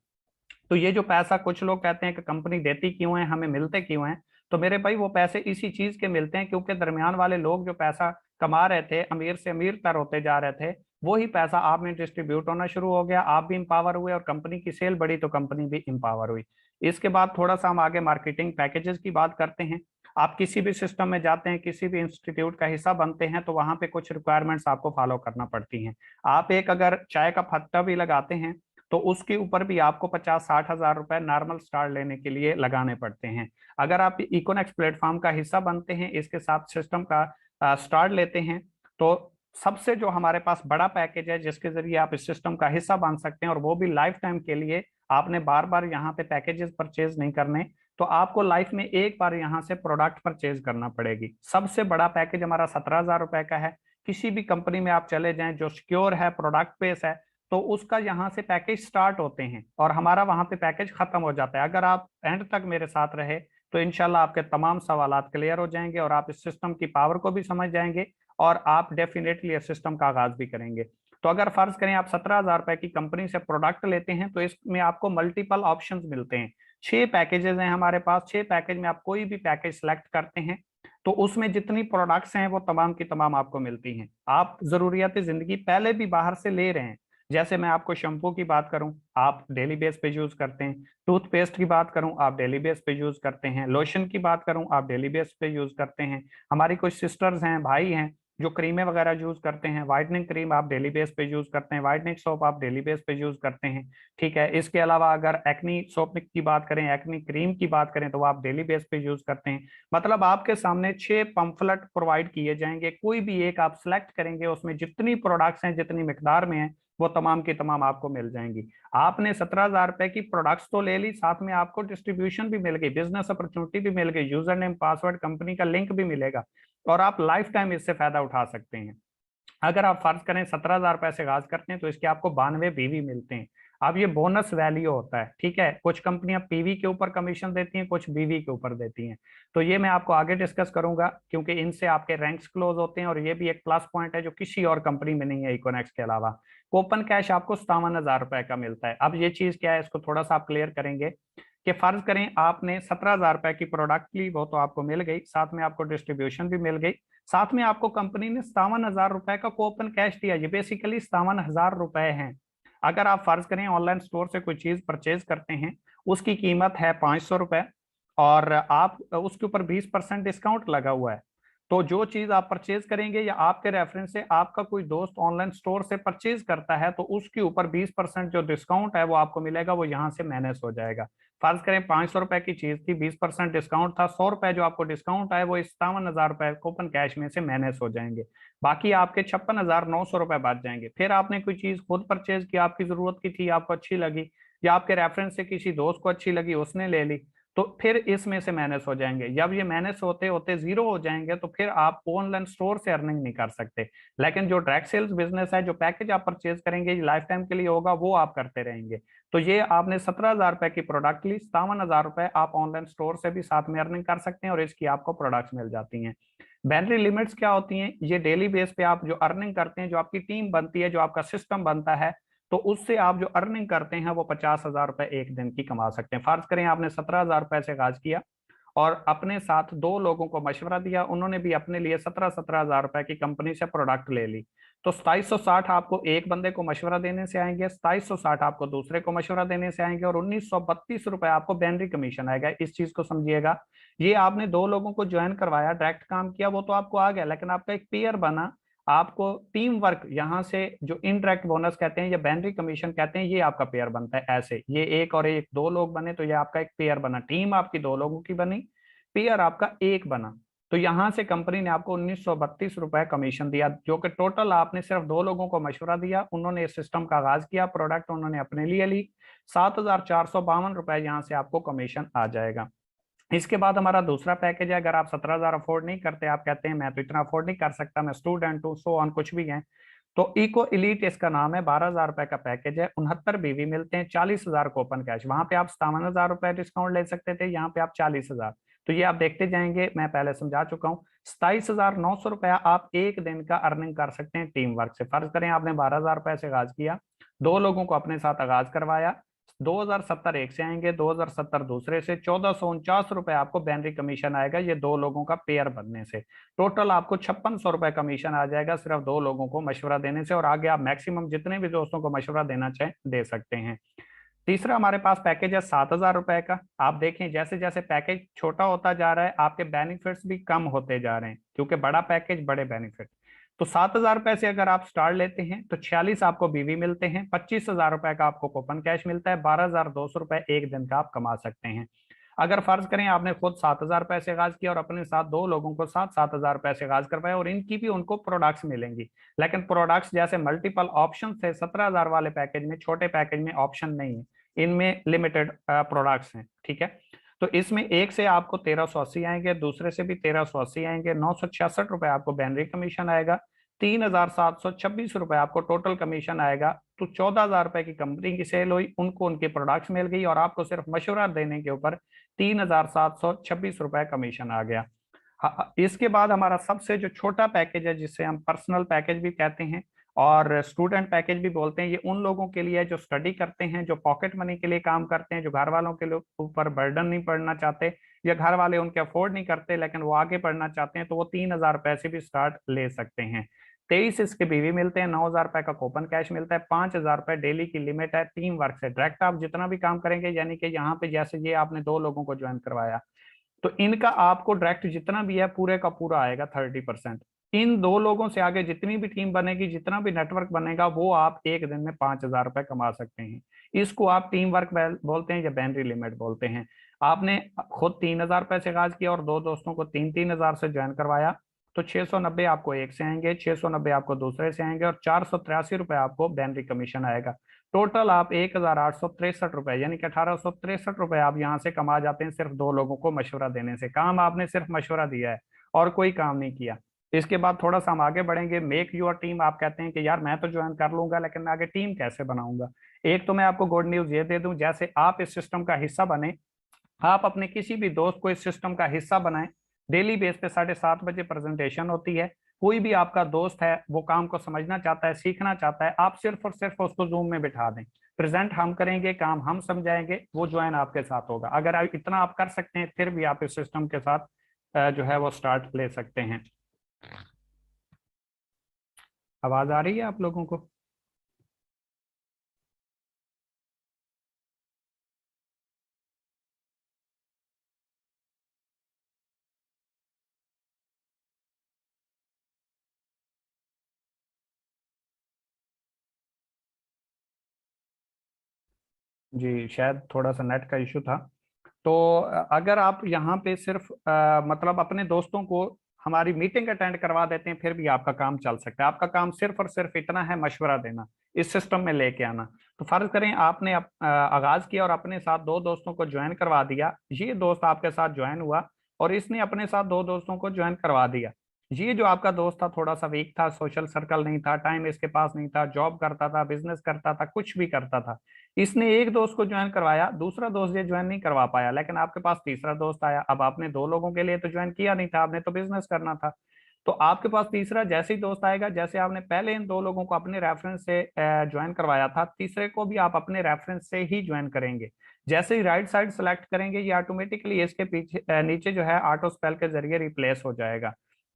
तो ये जो पैसा, कुछ लोग कहते हैं कि कंपनी देती क्यों है, हमें मिलते क्यों हैं, तो मेरे भाई वो पैसे इसी चीज के मिलते हैं क्योंकि दरमियान वाले लोग जो पैसा कमा रहे थे, अमीर से अमीर तर होते जा रहे थे, वही पैसा आप में डिस्ट्रीब्यूट होना शुरू हो गया, आप भी इंपावर हुए और कंपनी की सेल बढ़ी तो कंपनी भी इंपावर हुई। इसके बाद थोड़ा सा हम आगे मार्केटिंग पैकेजेस की बात करते हैं। आप किसी भी सिस्टम में जाते हैं, किसी भी इंस्टीट्यूट का हिस्सा बनते हैं, तो वहां पे कुछ रिक्वायरमेंट्स आपको फॉलो करना पड़ती हैं। आप एक अगर चाय का फत्ता भी लगाते हैं तो उसके ऊपर भी आपको 50-60 हजार रुपए नॉर्मल स्टार्ट लेने के लिए लगाने पड़ते हैं। अगर आप इकोनेक्स प्लेटफॉर्म का हिस्सा बनते हैं, इसके साथ सिस्टम का स्टार्ट लेते हैं, तो सबसे जो हमारे पास बड़ा पैकेज है जिसके जरिए आप इस सिस्टम का हिस्सा बन सकते हैं, और वो भी लाइफ टाइम के लिए, आपने बार बार यहाँ पे पैकेजेस परचेज नहीं करने, तो आपको लाइफ में एक बार यहाँ से प्रोडक्ट परचेज करना पड़ेगी। सबसे बड़ा पैकेज हमारा 17 हजार रुपए का है। किसी भी कंपनी में आप चले जाएं जो सिक्योर है, प्रोडक्ट बेस है, तो उसका यहाँ से पैकेज स्टार्ट होते हैं और हमारा वहां पे पैकेज खत्म हो जाता है। अगर आप एंड तक मेरे साथ रहे तो इंशाल्लाह आपके तमाम सवालात क्लियर हो जाएंगे और आप इस सिस्टम की पावर को भी समझ जाएंगे और आप डेफिनेटली इस सिस्टम का आगाज भी करेंगे। तो अगर फर्ज करें आप 17 हजार रुपए की कंपनी से प्रोडक्ट लेते हैं तो इसमें आपको मल्टीपल ऑप्शंस मिलते हैं। 6 पैकेजेस हैं हमारे पास। 6 पैकेज में आप कोई भी पैकेज सेलेक्ट करते हैं तो उसमें जितनी प्रोडक्ट्स हैं वो तमाम की तमाम आपको मिलती हैं। आप जरूरियात जिंदगी पहले भी बाहर से ले रहे हैं। जैसे मैं आपको शैम्पू की बात करूं, आप डेली बेस पे यूज करते हैं। टूथपेस्ट की बात करूं, आप डेली बेस पे यूज करते हैं। लोशन की बात करूं, आप डेली बेस पे यूज करते हैं। हमारी कुछ सिस्टर्स हैं, भाई हैं, जो क्रीमें वगैरह यूज करते हैं। वाइटनिंग क्रीम आप डेली बेस पे यूज करते हैं, वाइटनिंग सोप आप डेली बेस पे यूज करते हैं। ठीक है, इसके अलावा अगर एक्नी सोप की बात करें, एक्नी क्रीम की बात करें, तो वो आप डेली बेस पे यूज करते हैं। मतलब आपके सामने 6 पंफलेट प्रोवाइड किए जाएंगे, कोई भी एक आप सिलेक्ट करेंगे, उसमें जितनी प्रोडक्ट्स हैं, जितनी मिकदार में है, वो तमाम की तमाम आपको मिल जाएंगी। आपने 17 हजार रुपए की प्रोडक्ट्स तो ले ली, साथ में आपको डिस्ट्रीब्यूशन भी मिल गई, बिजनेस अपॉर्चुनिटी भी मिल गई, यूजर नेम, पासवर्ड, कंपनी का लिंक भी मिलेगा और आप लाइफ टाइम इससे फायदा उठा सकते हैं। अगर आप फर्ज करें 17 हजार पैसे आगाज करते हैं तो इसके आपको 92 बीवी मिलते हैं। अब ये बोनस वैल्यू होता है। ठीक है, कुछ कंपनियां पीवी के ऊपर कमीशन देती हैं, कुछ बीवी के ऊपर देती हैं। तो ये मैं आपको आगे डिस्कस करूंगा क्योंकि इनसे आपके रैंक्स क्लोज होते हैं और ये भी एक प्लस पॉइंट है जो किसी और कंपनी में नहीं है इकोनेक्स के अलावा। कूपन कैश आपको 57 हजार रुपए का मिलता है। अब ये चीज क्या है, इसको थोड़ा सा आप क्लियर करेंगे कि फर्ज करें आपने 17 हजार रुपए की प्रोडक्ट ली, वो तो आपको मिल गई, साथ में आपको डिस्ट्रीब्यूशन भी मिल गई, साथ में आपको कंपनी ने 57 हजार रुपए का कूपन कैश दिया। ये बेसिकली 57 हजार रुपए हैं। अगर आप फर्ज करें ऑनलाइन स्टोर से कोई चीज परचेज करते हैं, उसकी कीमत है 500 रुपए और आप उसके ऊपर 20% डिस्काउंट लगा हुआ है, तो जो चीज आप परचेज करेंगे या आपके रेफरेंस से आपका कोई दोस्त ऑनलाइन स्टोर से परचेज करता है तो उसके ऊपर 20% जो डिस्काउंट है वो आपको मिलेगा, वो यहाँ से मैनेज हो जाएगा। फर्ज करें 500 रुपए की चीज थी, 20% डिस्काउंट था, 100 रुपए जो आपको डिस्काउंट आए वो 57 हजार रुपए कूपन कैश में से मैनेज हो जाएंगे। बाकी आपके 56,900 रुपए बच जाएंगे। फिर आपने कोई चीज खुद परचेज की, आपकी जरूरत की थी, आपको अच्छी लगी, या आपके रेफरेंस से किसी दोस्त को अच्छी लगी, उसने ले ली, तो फिर इसमें से माइनस हो जाएंगे। जब ये माइनस होते होते जीरो हो जाएंगे तो फिर आप ऑनलाइन स्टोर से अर्निंग नहीं कर सकते। लेकिन जो डायरेक्ट सेल्स बिजनेस है, जो पैकेज आप परचेज करेंगे लाइफ टाइम के लिए होगा, वो आप करते रहेंगे। तो ये आपने 17,000 रुपए की प्रोडक्ट ली, 57,000 रुपए आप ऑनलाइन स्टोर से भी साथ में अर्निंग कर सकते हैं और इसकी आपको प्रोडक्ट्स मिल जाती हैं। बैटरी लिमिट्स क्या होती हैं? ये डेली बेस पे आप जो अर्निंग करते हैं, जो आपकी टीम बनती है, जो आपका सिस्टम बनता है, तो उससे आप जो अर्निंग करते हैं वो 50,000 रुपए एक दिन की कमा सकते हैं। फर्ज करें आपने 17,000 रुपए से आगाज किया और अपने साथ दो लोगों को मशवरा दिया, उन्होंने भी अपने लिए 17,000 रुपए की कंपनी से प्रोडक्ट ले ली, तो 2760 आपको एक बंदे को मशवरा देने से आएंगे, 2760 आपको दूसरे को मशवरा देने से आएंगे, और 1932 रुपए आपको बैनरी कमीशन आएगा। इस चीज को समझिएगा। ये आपने दो लोगों को ज्वाइन करवाया, डायरेक्ट काम किया, वो तो आपको आ गया, लेकिन आपका एक पेयर बना, आपको टीम वर्क, यहाँ से जो इनडायरेक्ट बोनस कहते हैं या बैनरी कमीशन कहते हैं, ये आपका पेयर बनता है। ऐसे ये एक और एक दो लोग बने तो ये आपका एक पेयर बना, टीम आपकी दो लोगों की बनी, पेयर आपका एक बना। तो यहाँ से कंपनी ने आपको 1932 रुपए कमीशन दिया, जो कि टोटल आपने सिर्फ दो लोगों को मशवरा दिया, उन्होंने इस सिस्टम का आगाज किया, प्रोडक्ट उन्होंने अपने लिए ली, 7,452 रुपए यहाँ से आपको कमीशन आ जाएगा। इसके बाद हमारा दूसरा पैकेज है। अगर आप 17,000 अफोर्ड नहीं करते, आप कहते हैं मैं तो इतना अफोर्ड नहीं कर सकता, मैं स्टूडेंट हूँ, सो ऑन कुछ भी है, तो इको इलीट इसका नाम है। 12,000 रुपए का पैकेज है, 69 बीवी मिलते हैं, 40,000 को ओपन कैश। वहां पे आप 57,000 रुपए डिस्काउंट ले सकते थे, यहाँ पे आप 40,000। तो ये आप देखते जाएंगे, मैं पहले समझा चुका हूँ। 27,900 रुपया आप एक दिन का अर्निंग कर सकते हैं टीम वर्क से। फर्ज करें आपने 12,000 रुपए से आगाज किया, दो लोगों को अपने साथ आगाज करवाया, 2,070 एक से आएंगे, 2,070 दूसरे से, 1,449 रुपए आपको बैनरी कमीशन आएगा, ये दो लोगों का पेयर बनने से। टोटल आपको 5,600 रुपए कमीशन आ जाएगा सिर्फ दो लोगों को मशवरा देने से, और आगे आप मैक्सिमम जितने भी दोस्तों को मशवरा देना चाहें दे सकते हैं। तीसरा हमारे पास पैकेज है 7,000 रुपए का। आप देखें जैसे जैसे पैकेज छोटा होता जा रहा है, आपके बेनिफिट्स भी कम होते जा रहे हैं, क्योंकि बड़ा पैकेज बड़े बेनिफिट। तो 7,000 रुपए से अगर आप स्टार्ट लेते हैं तो 46 आपको बीवी मिलते हैं, 25,000 रुपए का आपको कूपन कैश मिलता है, 12,200 रुपए एक दिन का आप कमा सकते हैं। अगर फर्ज करें आपने खुद 7,000 रुपए से आगाज किया और अपने साथ दो लोगों को 7,000 रुपए से आगाज करवाया, और इनकी भी उनको प्रोडक्ट्स मिलेंगी, लेकिन प्रोडक्ट्स जैसे मल्टीपल ऑप्शन थे 17,000 वाले पैकेज में, छोटे पैकेज में ऑप्शन नहीं है, इनमें लिमिटेड प्रोडक्ट्स हैं, ठीक है। तो इसमें एक से आपको 1,380 आएंगे, दूसरे से भी 1,380 आएंगे, 966 रुपए आपको बैनरी कमीशन आएगा, 3,726 रुपए आपको टोटल कमीशन आएगा। तो 14,000 रुपए की कंपनी की सेल हुई, उनको उनके प्रोडक्ट्स मिल गई, और आपको सिर्फ मशवरा देने के ऊपर 3,726 रुपए कमीशन आ गया। इसके बाद हमारा सबसे जो छोटा पैकेज है, जिसे हम पर्सनल पैकेज भी कहते हैं और स्टूडेंट पैकेज भी बोलते हैं, ये उन लोगों के लिए जो स्टडी करते हैं, जो पॉकेट मनी के लिए काम करते हैं, जो घर वालों के ऊपर बर्डन नहीं पड़ना चाहते, या घर वाले उनके अफोर्ड नहीं करते लेकिन वो आगे पढ़ना चाहते हैं, तो वो 3,000 रुपए से भी स्टार्ट ले सकते हैं। 23 इसके बीवी मिलते हैं, 9,000 रुपए का कूपन कैश मिलता है, 5,000 रुपए डेली की लिमिट है। टीम वर्क से डायरेक्ट आप जितना भी काम करेंगे, यानी कि यहाँ पे जैसे ये आपने दो लोगों को ज्वाइन करवाया, तो इनका आपको डायरेक्ट जितना भी है पूरे का पूरा आएगा 30%। इन दो लोगों से आगे जितनी भी टीम बनेगी, जितना भी नेटवर्क बनेगा, वो आप एक दिन में 5,000 रुपए कमा सकते हैं। इसको आप टीम वर्क बोलते हैं या बैनरी लिमिट बोलते हैं। आपने खुद 3,000 रुपए से आगाज किया और दो दोस्तों को 3-3 हजार से ज्वाइन करवाया, तो 690 आपको एक से आएंगे, 690 आपको दूसरे से आएंगे, और 483 रुपए आपको बैनरी कमीशन आएगा। टोटल आप 1,863 रुपए, यानी कि 1,863 रुपए आप यहाँ से कमा जाते हैं सिर्फ दो लोगों को मशवरा देने से। काम आपने सिर्फ मशवरा दिया है और कोई काम नहीं किया। इसके बाद थोड़ा सा हम आगे बढ़ेंगे। मेक योर टीम, आप कहते हैं कि यार मैं तो ज्वाइन कर लूंगा लेकिन मैं आगे टीम कैसे बनाऊंगा। एक तो मैं आपको गुड न्यूज ये दे दूं, जैसे आप इस सिस्टम का हिस्सा बने, आप अपने किसी भी दोस्त को इस सिस्टम का हिस्सा बनाएं। डेली बेस पे 7:30 बजे प्रेजेंटेशन होती है। कोई भी आपका दोस्त है, वो काम को समझना चाहता है, सीखना चाहता है, आप सिर्फ और सिर्फ उसको जूम में बिठा दें, प्रेजेंट हम करेंगे, काम हम समझाएंगे, वो ज्वाइन आपके साथ होगा। अगर आप इतना आप कर सकते हैं, फिर भी आप इस सिस्टम के साथ जो है वो स्टार्ट ले सकते हैं। आवाज आ रही है आप लोगों को? जी, शायद थोड़ा सा नेट का इशू था। तो अगर आप यहाँ पे सिर्फ मतलब अपने दोस्तों को हमारी मीटिंग अटेंड करवा देते हैं, फिर भी आपका काम चल सकता है। आपका काम सिर्फ और सिर्फ इतना है, मशवरा देना, इस सिस्टम में लेके आना। तो फर्ज करें आपने आगाज किया और अपने साथ दो दोस्तों को ज्वाइन करवा दिया। ये दोस्त आपके साथ ज्वाइन हुआ और इसने अपने साथ दो दोस्तों को ज्वाइन करवा दिया। ये जो आपका दोस्त था थोड़ा सा वीक था, सोशल सर्कल नहीं था, टाइम इसके पास नहीं था, जॉब करता था, बिजनेस करता था, कुछ भी करता था। इसने एक दोस्त को ज्वाइन करवाया, दूसरा दोस्त ये ज्वाइन नहीं करवा पाया, लेकिन आपके पास तीसरा दोस्त आया। अब आपने दो लोगों के लिए तो ज्वाइन किया नहीं था, आपने तो बिजनेस करना था। तो आपके पास तीसरा जैसे ही दोस्त आएगा, जैसे आपने पहले इन दो लोगों को अपने रेफरेंस से ज्वाइन करवाया था, तीसरे को भी आप अपने रेफरेंस से ही ज्वाइन करेंगे। जैसे ही राइट साइड सेलेक्ट करेंगे, ये ऑटोमेटिकली इसके पीछे नीचे जो है ऑटो स्पेल के जरिए रिप्लेस हो जाएगा।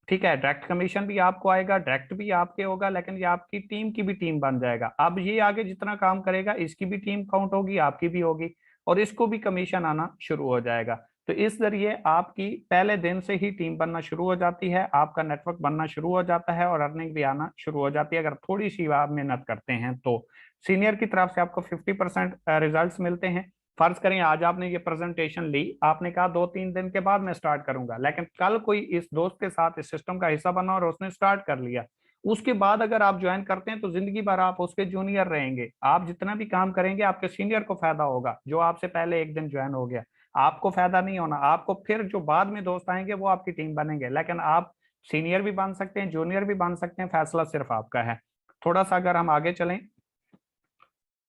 ठीक है, डायरेक्ट कमीशन भी आपको आएगा, डायरेक्ट भी आपके होगा, लेकिन ये आपकी टीम की भी टीम बन जाएगा। अब ये आगे जितना काम करेगा इसकी भी टीम काउंट होगी, आपकी भी होगी, और इसको भी कमीशन आना शुरू हो जाएगा। तो इस जरिए आपकी पहले दिन से ही टीम बनना शुरू हो जाती है, आपका नेटवर्क बनना शुरू हो जाता है और अर्निंग भी आना शुरू हो जाती है, अगर थोड़ी सी आप मेहनत करते हैं तो। सीनियर की तरफ से आपको 50% रिजल्ट्स मिलते हैं। फर्ज करें आज आपने ये प्रेजेंटेशन ली, आपने कहा 2-3 दिन के बाद मैं स्टार्ट करूंगा, लेकिन कल कोई इस दोस्त के साथ इस सिस्टम का हिस्सा बना और उसने स्टार्ट कर लिया। उसके बाद अगर आप ज्वाइन करते हैं तो जिंदगी भर आप उसके जूनियर रहेंगे। आप जितना भी काम करेंगे आपके सीनियर को फायदा होगा, जो आपसे पहले एक दिन ज्वाइन हो गया। आपको फायदा नहीं होना, आपको फिर जो बाद में दोस्त आएंगे वो आपकी टीम बनेंगे, लेकिन आप सीनियर भी बन सकते हैं, जूनियर भी बन सकते हैं, फैसला सिर्फ आपका है। थोड़ा सा अगर हम आगे चलें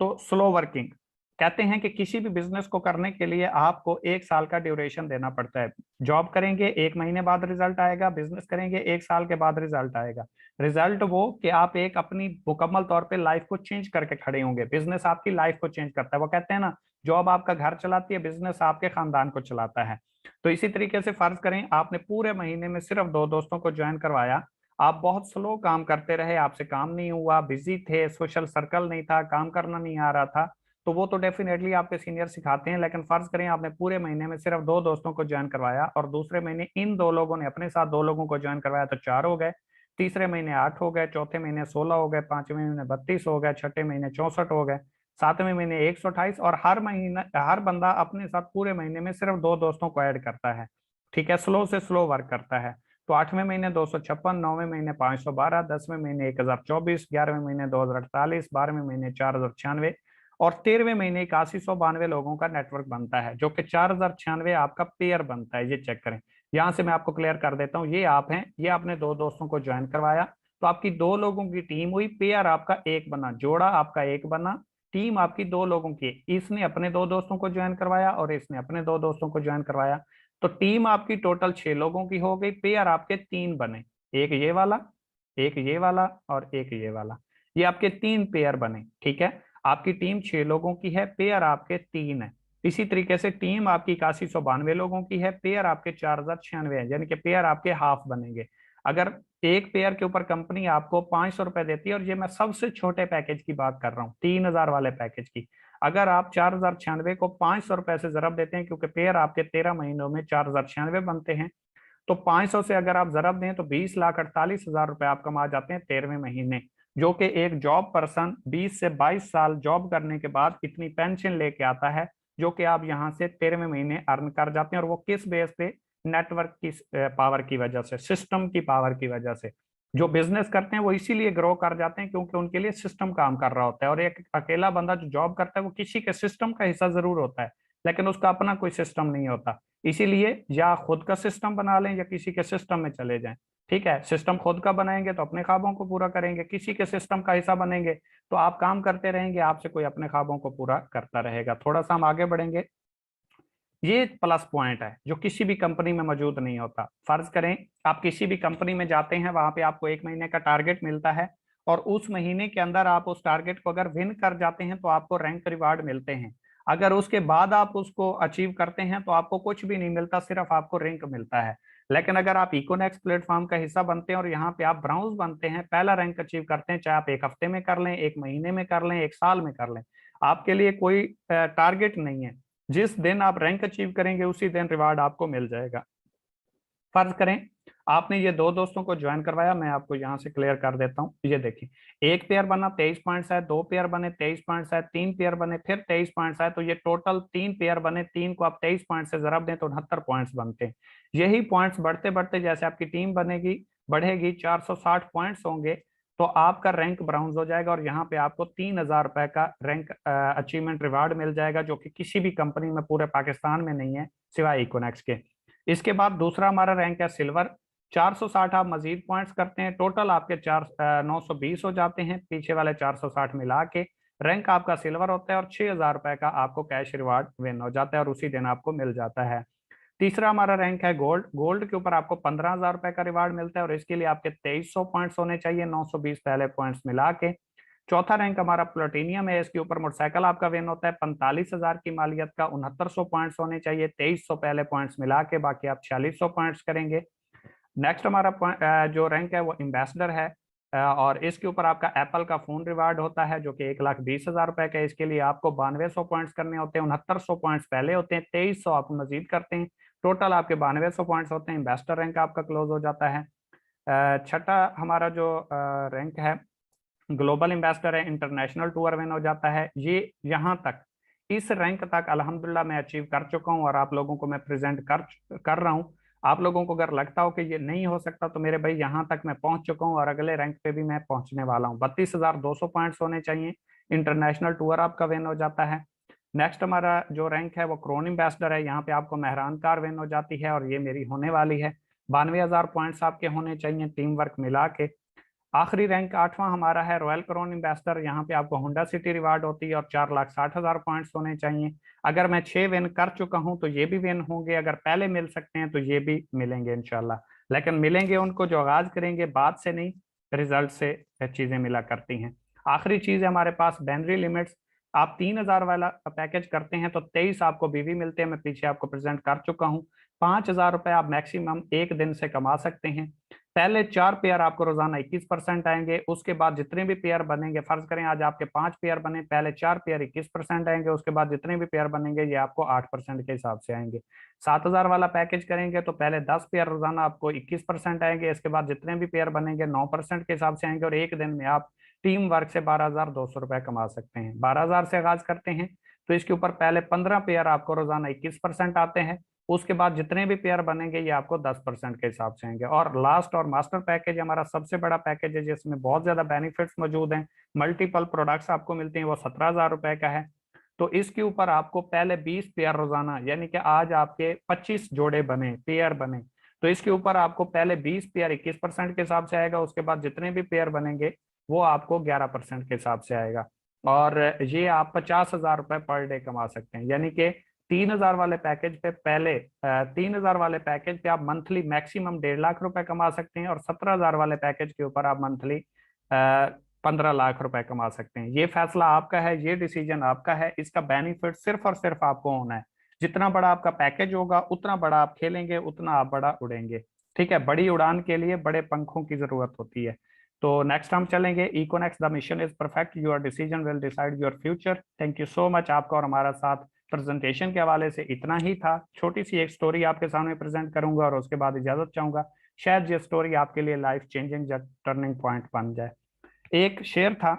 तो स्लो वर्किंग, कहते हैं कि किसी भी बिजनेस को करने के लिए आपको 1 साल का ड्यूरेशन देना पड़ता है। जॉब करेंगे 1 महीने बाद रिजल्ट आएगा, बिजनेस करेंगे 1 साल के बाद रिजल्ट आएगा। रिजल्ट वो कि आप एक अपनी मुकम्मल तौर पे लाइफ को चेंज करके खड़े होंगे। बिजनेस आपकी लाइफ को चेंज करता है। वो कहते हैं ना, जॉब आपका घर चलाती है, बिजनेस आपके खानदान को चलाता है। तो इसी तरीके से फर्ज करें आपने पूरे महीने में सिर्फ दो दोस्तों को ज्वाइन करवाया, आप बहुत स्लो काम करते रहे, आपसे काम नहीं हुआ, बिजी थे, सोशल सर्कल नहीं था, काम करना नहीं आ रहा था, तो वो तो डेफिनेटली आपके सीनियर सिखाते हैं। लेकिन फर्ज करें आपने पूरे महीने में सिर्फ दो दोस्तों को ज्वाइन करवाया और दूसरे महीने इन दो लोगों ने अपने साथ दो लोगों को ज्वाइन करवाया, तो 4 हो गए। तीसरे महीने 8 हो गए, चौथे महीने 16 हो गए, पांचवें महीने 32 हो गए, छठे महीने 64 हो गए, सातवें महीने 128। और हर महीना हर बंदा अपने साथ पूरे महीने में सिर्फ दो दोस्तों को ऐड करता है। ठीक है, स्लो से स्लो वर्क करता है। तो 8वें महीने 256, 9वें महीने 512, 10वें महीने 1024, 11वें महीने 2048, 12वें महीने 4096 और 13वें महीने 8192 लोगों का नेटवर्क बनता है, जो कि 4096 आपका पेयर बनता है। ये चेक करें, यहां से मैं आपको क्लियर कर देता हूँ। ये आप हैं, ये आपने दो दोस्तों को ज्वाइन करवाया, तो आपकी दो लोगों की टीम हुई, पेयर आपका एक बना, जोड़ा आपका एक बना, टीम आपकी दो लोगों की। इसने अपने दो दोस्तों को ज्वाइन करवाया और इसने अपने दो दोस्तों को ज्वाइन करवाया, तो टीम आपकी टोटल 6 लोगों की हो गई। पेयर आपके 3 बने, एक ये वाला, एक ये वाला और एक ये वाला। ये आपके 3 पेयर बने। ठीक है, आपकी टीम 6 लोगों की है, पेयर आपके 3 है। इसी तरीके से टीम आपकी 8192 लोगों की है, पेयर आपके 4096 है, यानी कि पेयर आपके हाफ बनेंगे। अगर एक पेयर के ऊपर कंपनी आपको 500 रुपए देती है, और ये मैं सबसे छोटे पैकेज की बात कर रहा हूँ, 3000 वाले पैकेज की, अगर आप 4096 को 500 रुपए से जरब देते हैं, क्योंकि पेयर आपके 13 महीनों में 4096 बनते हैं, तो 500 से अगर आप जरब दें तो 20,48,000 रुपए आप कमा जाते हैं 13वें महीने। जो कि एक जॉब पर्सन 20 से 22 साल जॉब करने के बाद इतनी पेंशन लेके आता है, जो कि आप यहाँ से 13वें महीने अर्न कर जाते हैं। और वो किस बेस पे? नेटवर्क की पावर की वजह से, सिस्टम की पावर की वजह से। जो बिजनेस करते हैं वो इसीलिए ग्रो कर जाते हैं क्योंकि उनके लिए सिस्टम काम कर रहा होता है। और एक अकेला बंदा जो जॉब करता है वो किसी के सिस्टम का हिस्सा जरूर होता है, लेकिन उसका अपना कोई सिस्टम नहीं होता। इसीलिए या खुद का सिस्टम बना लें या किसी के सिस्टम में चले जाएं। ठीक है, सिस्टम खुद का बनाएंगे तो अपने ख्वाबों को पूरा करेंगे, किसी के सिस्टम का हिस्सा बनेंगे तो आप काम करते रहेंगे, आपसे कोई अपने ख्वाबों को पूरा करता रहेगा। थोड़ा सा हम आगे बढ़ेंगे। ये प्लस पॉइंट है जो किसी भी कंपनी में मौजूद नहीं होता। फर्ज करें आप किसी भी कंपनी में जाते हैं, वहां पे आपको 1 महीने का टारगेट मिलता है, और उस महीने के अंदर आप उस टारगेट को अगर विन कर जाते हैं तो आपको रैंक रिवार्ड मिलते हैं। अगर उसके बाद आप उसको अचीव करते हैं तो आपको कुछ भी नहीं मिलता, सिर्फ आपको रैंक मिलता है। लेकिन अगर आप इकोनेक्स प्लेटफॉर्म का हिस्सा बनते हैं और यहाँ पे आप ब्राउज बनते हैं, पहला रैंक अचीव करते हैं, चाहे आप 1 हफ्ते में कर लें, 1 महीने में कर लें, 1 साल में कर लें, आपके लिए कोई टारगेट नहीं है। जिस दिन आप रैंक अचीव करेंगे उसी दिन रिवार्ड आपको मिल जाएगा। फर्ज करें आपने ये दो दोस्तों को ज्वाइन करवाया, मैं आपको यहाँ से क्लियर कर देता हूँ। ये देखिए, एक पेयर बना 23 पॉइंट्स है, दो पेयर बने 23 पॉइंट्स है, तीन पेयर बने फिर 23 पॉइंट्स है, तो ये टोटल 3 पेयर बने, 3 को आप 23 पॉइंट से जरब दें तो 69 पॉइंट्स बनते हैं। यही पॉइंट्स बढ़ते बढ़ते जैसे आपकी टीम बनेगी, बढ़ेगी, 460 पॉइंट्स होंगे, तो आपका रैंक ब्राउन्स हो जाएगा और यहाँ पे आपको 3,000 रुपए का रैंक अचीवमेंट रिवार्ड मिल जाएगा, जो कि किसी भी कंपनी में पूरे पाकिस्तान में नहीं है सिवाय इकोनेक्स के। इसके बाद दूसरा हमारा रैंक है सिल्वर। 460 आप मजीद पॉइंट्स करते हैं, टोटल आपके 920 हो जाते हैं, पीछे वाले 460 मिला के रैंक आपका सिल्वर होता है, और 6,000 रुपए का आपको कैश रिवार्ड विन हो जाता है और उसी दिन आपको मिल जाता है। तीसरा हमारा रैंक है गोल्ड। गोल्ड के ऊपर आपको 15,000 रुपए का रिवार्ड मिलता है और इसके लिए आपके 2300 पॉइंट्स होने चाहिए, 920 पहले पॉइंट्स मिला के। चौथा रैंक हमारा प्लेटिनियम है, इसके ऊपर मोटरसाइकिल आपका विन होता है 45,000 की मालियत का, 6900 पॉइंट्स होने चाहिए, 2300 पहले पॉइंट्स मिला के, बाकी आप 4600 पॉइंट्स करेंगे। नेक्स्ट हमारा जो रैंक है वो एम्बेसडर है, और इसके ऊपर आपका एप्पल का फोन रिवार्ड होता है जो कि 1,20,000 रुपए का है। इसके लिए आपको 9200 पॉइंट्स करने होते हैं, 6900 पॉइंट्स पहले होते हैं, 2300 आप मजीद करते हैं, टोटल आपके 9200 पॉइंट्स होते हैं, एम्बेसडर रैंक आपका क्लोज हो जाता है। छठा हमारा जो रैंक है ग्लोबल एम्बेसडर है, इंटरनेशनल टूर विन हो जाता है। ये यहाँ तक इस रैंक तक अल्हम्दुलिल्लाह मैं अचीव कर चुका हूँ और आप लोगों को मैं प्रेजेंट कर रहा हूँ। आप लोगों को अगर लगता हो कि ये नहीं हो सकता तो मेरे भाई यहाँ तक मैं पहुंच चुका हूँ और अगले रैंक पे भी मैं पहुंचने वाला हूँ। 32,200 पॉइंट्स होने चाहिए, इंटरनेशनल टूर आपका विन हो जाता है। नेक्स्ट हमारा जो रैंक है वो क्रोन एम्बेसडर है, यहाँ पे आपको मेहरान कार विन हो जाती है और ये मेरी होने वाली है। 92,000 पॉइंट्स आपके होने चाहिए टीम वर्क मिला के। आखिरी रैंक आठवां हमारा है रॉयल क्राउन एम्बेसडर। यहाँ पे आपको होंडा सिटी रिवार्ड होती है और 4,60,000 पॉइंट्स होने चाहिए। अगर मैं 6 विन कर चुका हूँ तो ये भी विन होंगे, अगर पहले मिल सकते हैं तो ये भी मिलेंगे इंशाल्लाह, लेकिन मिलेंगे उनको जो आगाज करेंगे, बाद से नहीं, रिजल्ट से चीजें मिला करती हैं। आखिरी चीज है हमारे पास बैनरी लिमिट्स। आप 3,000 वाला पैकेज करते हैं तो 23 आपको बीवी मिलते हैं, मैं पीछे आपको प्रेजेंट कर चुका हूँ। 5,000 रुपए आप मैक्सिमम एक दिन से कमा सकते हैं। पहले 4 पेयर आपको रोजाना 21% आएंगे, उसके बाद जितने भी पेयर बनेंगे, फर्ज करें आज आपके 5 पेयर बने, पहले 4 पेयर 21% आएंगे, उसके बाद जितने भी पेयर बनेंगे ये आपको 8% के हिसाब से आएंगे। 7,000 वाला पैकेज करेंगे तो पहले 10 पेयर रोजाना आपको 21% आएंगे, इसके बाद जितने भी पेयर बनेंगे 9% के हिसाब से आएंगे, और एक दिन में आप टीम वर्क से 12,200 रुपए कमा सकते हैं। 12,000 से आगाज करते हैं तो इसके ऊपर पहले 15 पेयर आपको रोजाना 21% आते हैं, उसके बाद जितने भी पेयर बनेंगे ये आपको 10% के हिसाब से आएंगे। और लास्ट और मास्टर पैकेज हमारा सबसे बड़ा पैकेज है जिसमें बहुत ज्यादा बेनिफिट्स मौजूद हैं, मल्टीपल प्रोडक्ट्स आपको मिलते हैं, वो 17,000 रुपए का है। तो इसके ऊपर आपको पहले 20 पेयर रोजाना, यानी कि आज आपके 25 जोड़े बने, पेयर बने, तो इसके ऊपर आपको पहले 20 पेयर 21% के हिसाब से आएगा, उसके बाद जितने भी पेयर बनेंगे वो आपको 11% के हिसाब से आएगा। और ये आप 50,000 रुपए पर डे कमा सकते हैं, यानी कि 3,000 वाले पैकेज पे पहले 3,000 वाले पैकेज पे आप मंथली मैक्सिमम 1.5 लाख रुपए कमा सकते हैं, और 17,000 वाले पैकेज के ऊपर आप मंथली 15 लाख रुपए कमा सकते हैं। ये फैसला आपका है, ये डिसीजन आपका है, इसका बेनिफिट सिर्फ और सिर्फ आपको होना है। जितना बड़ा आपका पैकेज होगा उतना बड़ा आप खेलेंगे, उतना आप बड़ा उड़ेंगे। ठीक है, बड़ी उड़ान के लिए बड़े पंखों की जरूरत होती है। तो नेक्स्ट हम चलेंगे इकोनेक्स the mission is perfect, your decision will decide your future. Thank you so much, आपका और हमारा साथ प्रेजेंटेशन के हवाले से इतना ही था। छोटी सी एक स्टोरी आपके सामने प्रेजेंट करूंगा और उसके बाद इजाजत चाहूंगा, शायद ये स्टोरी आपके लिए लाइफ चेंजिंग टर्निंग पॉइंट बन जाए। एक शेर था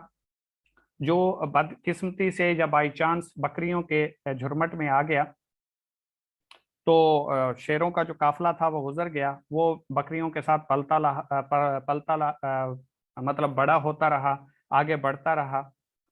जो बदकिस्मती से या बाई चांस बकरियों के झुरमट में आ गया। तो शेरों का जो काफिला था वो गुजर गया, वो बकरियों के साथ मतलब बड़ा होता रहा, आगे बढ़ता रहा।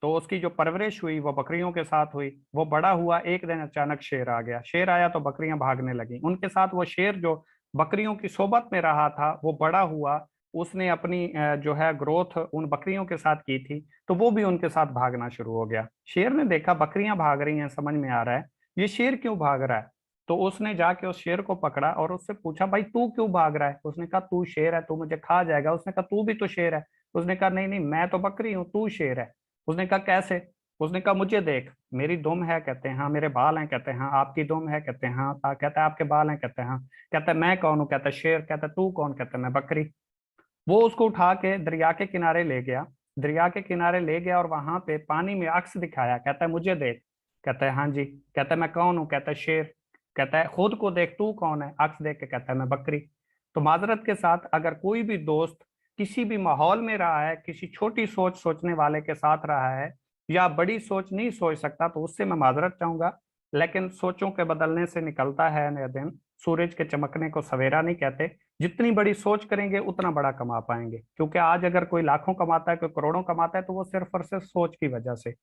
तो उसकी जो परवरिश हुई वो बकरियों के साथ हुई, वो बड़ा हुआ, एक दिन अचानक शेर आ गया। शेर आया तो बकरियां भागने लगी उनके साथ। वो शेर जो बकरियों की सोबत में रहा था वो बड़ा हुआ, उसने अपनी जो है ग्रोथ उन बकरियों के साथ की थी, तो वो भी उनके साथ भागना शुरू हो गया। शेर ने देखा बकरियां भाग रही हैं, समझ में आ रहा है ये शेर क्यों भाग रहा है। तो उसने जाके उस शेर को पकड़ा और उससे पूछा, भाई तू क्यों भाग रहा है। उसने कहा तू शेर है, तू मुझे खा जाएगा। उसने कहा तू भी तो शेर है। उसने कहा नहीं नहीं, मैं तो बकरी हूँ, तू शेर है। उसने कहा कैसे। उसने कहा मुझे देख, मेरी दुम है, कहते हैं हाँ, मेरे बाल हैं, कहते हैं हाँ, आपकी दुम है, कहते हैं हाँ, कहता है आपके बाल हैं, कहते हैं हाँ, कहता है मैं कौन हूँ, कहता है शेर, कहता है तू कौन, कहता है मैं बकरी। वो उसको उठा के दरिया के किनारे ले गया, दरिया के किनारे ले गया और वहां पे पानी में अक्स दिखाया, कहता है मुझे देख, कहता है हाँ जी, कहता है मैं कौन हूँ, कहता है शेर, कहता है खुद को देख तू कौन है, अक्स देख के कहता है मैं बकरी। तो माजरत के साथ अगर कोई भी दोस्त किसी भी माहौल में रहा है, किसी छोटी सोच सोचने वाले के साथ रहा है, या बड़ी सोच नहीं सोच सकता, तो उससे मैं माजरत चाहूंगा। लेकिन सोचों के बदलने से निकलता है नया दिन, सूरज के चमकने को सवेरा नहीं कहते। जितनी बड़ी सोच करेंगे उतना बड़ा कमा पाएंगे, क्योंकि आज अगर कोई लाखों कमाता है, कोई करोड़ों कमाता है, तो वो सिर्फ और सिर्फ सोच की वजह से।